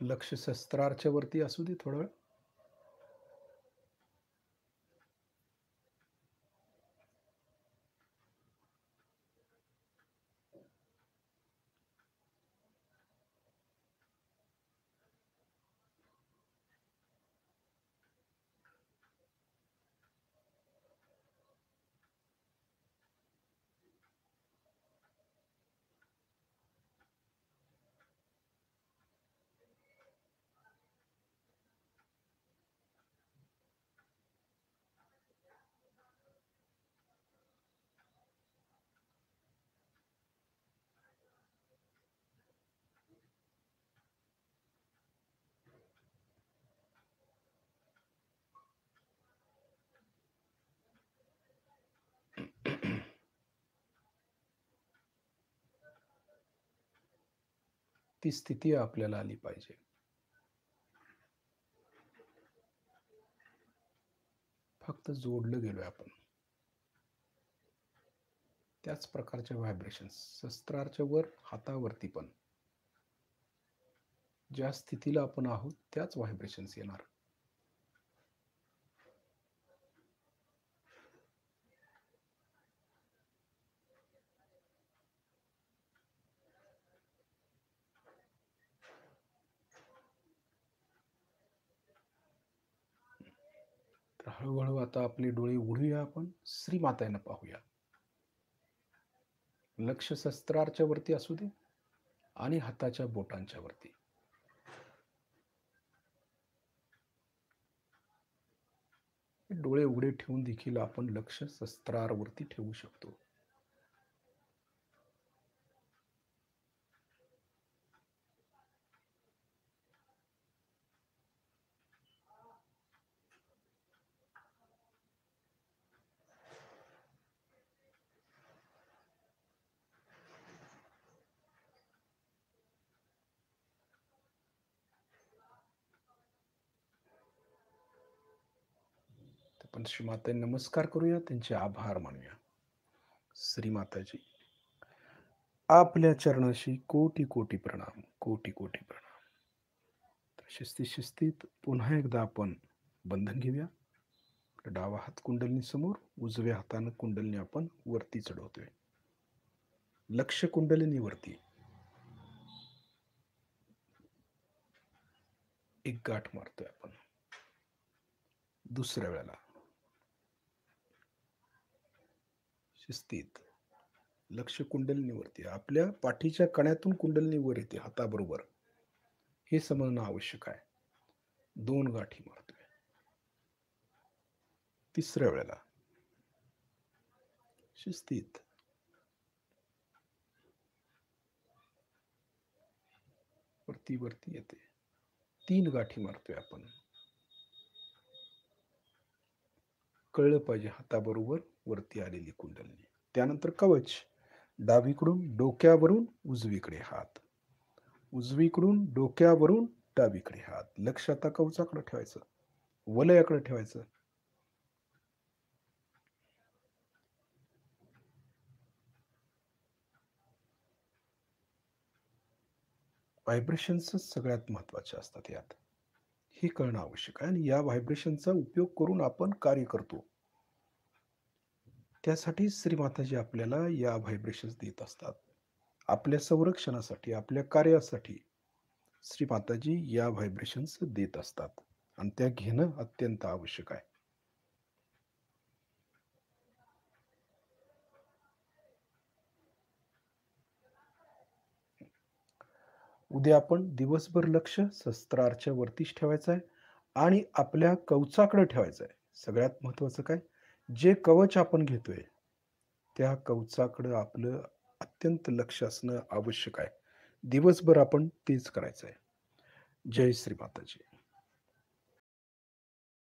लक्ष शस्त्राच्या वरती असू दे थोडा वेळ. ती स्थिती आपल्याला आली पाहिजे. फक्त जोडलं गेलोय आपण त्याच प्रकारच्या व्हायब्रेशन्स, शस्त्राच्या वर हातावरती पण ज्या स्थितीला आपण आहोत त्याच व्हायब्रेशन्स येणार. तर हळूहळू आता आपले डोळे उघडूया, आपण श्रीमातांना पाहूया. लक्ष शस्त्राच्या वरती असू दे आणि हाताच्या बोटांच्या वरती. डोळे उघडे ठेवून देखील आपण लक्ष शस्त्रावरती ठेवू शकतो. आपण श्रीमाते नमस्कार करूया, त्यांचे आभार मानूया. श्रीमाताजी, आपल्या चरणाशी कोटी कोटी प्रणाम, कोटी कोटी प्रणाम. शिस्तीत पुन्हा एकदा आपण बंधन घेऊया. डावा हात कुंडलिनी समोर, उजव्या हातानं कुंडलिनी आपण वरती चढवतोय. लक्ष कुंडलिनी वरती. एक गाठ मारतोय आपण. दुसऱ्या वेळेला शिस्तीत लक्ष कुंडलिनीवरती. आपल्या पाठीच्या कण्यातून कुंडलिनी वर येते हाताबरोबर, हे समजणं आवश्यक आहे. 2 गाठी मारतोय. तिसऱ्या वेळेला शिस्तीत वरती येते. 3 गाठी मारतोय आपण. कळलं पाहिजे हाताबरोबर वरती आलेली कुंडलिनी. त्यानंतर कवच. डावीकडून डोक्यावरून उजवीकडे हात, उजवीकडून डोक्यावरून डावीकडे हात. लक्ष आता कवचाकडे ठेवायचं, वलयाकडे ठेवायचं. व्हायब्रेशन्स सगळ्यात महत्वाचे असतात यात, हे कळणं आवश्यक आहे. आणि या व्हायब्रेशनचा उपयोग करून आपण कार्य करतो. त्यासाठी श्रीमाताजी आपल्याला या व्हायब्रेशन्स देत असतात. आपल्या संरक्षणासाठी, आपल्या कार्यासाठी श्रीमाताजी या व्हायब्रेशन्स देत असतात आणि त्या घेणं अत्यंत आवश्यक आहे. उद्या आपण दिवसभर लक्ष शस्त्राच्या वरतीच ठेवायचं आहे आणि आपल्या कवचाकडे ठेवायचं आहे. सगळ्यात महत्वाचं काय, जे कवच आपण घेतोय त्या कवचाकडे आपलं अत्यंत लक्ष असणं आवश्यक आहे. दिवसभर आपण तेच करायचं आहे. जय श्री माताजी.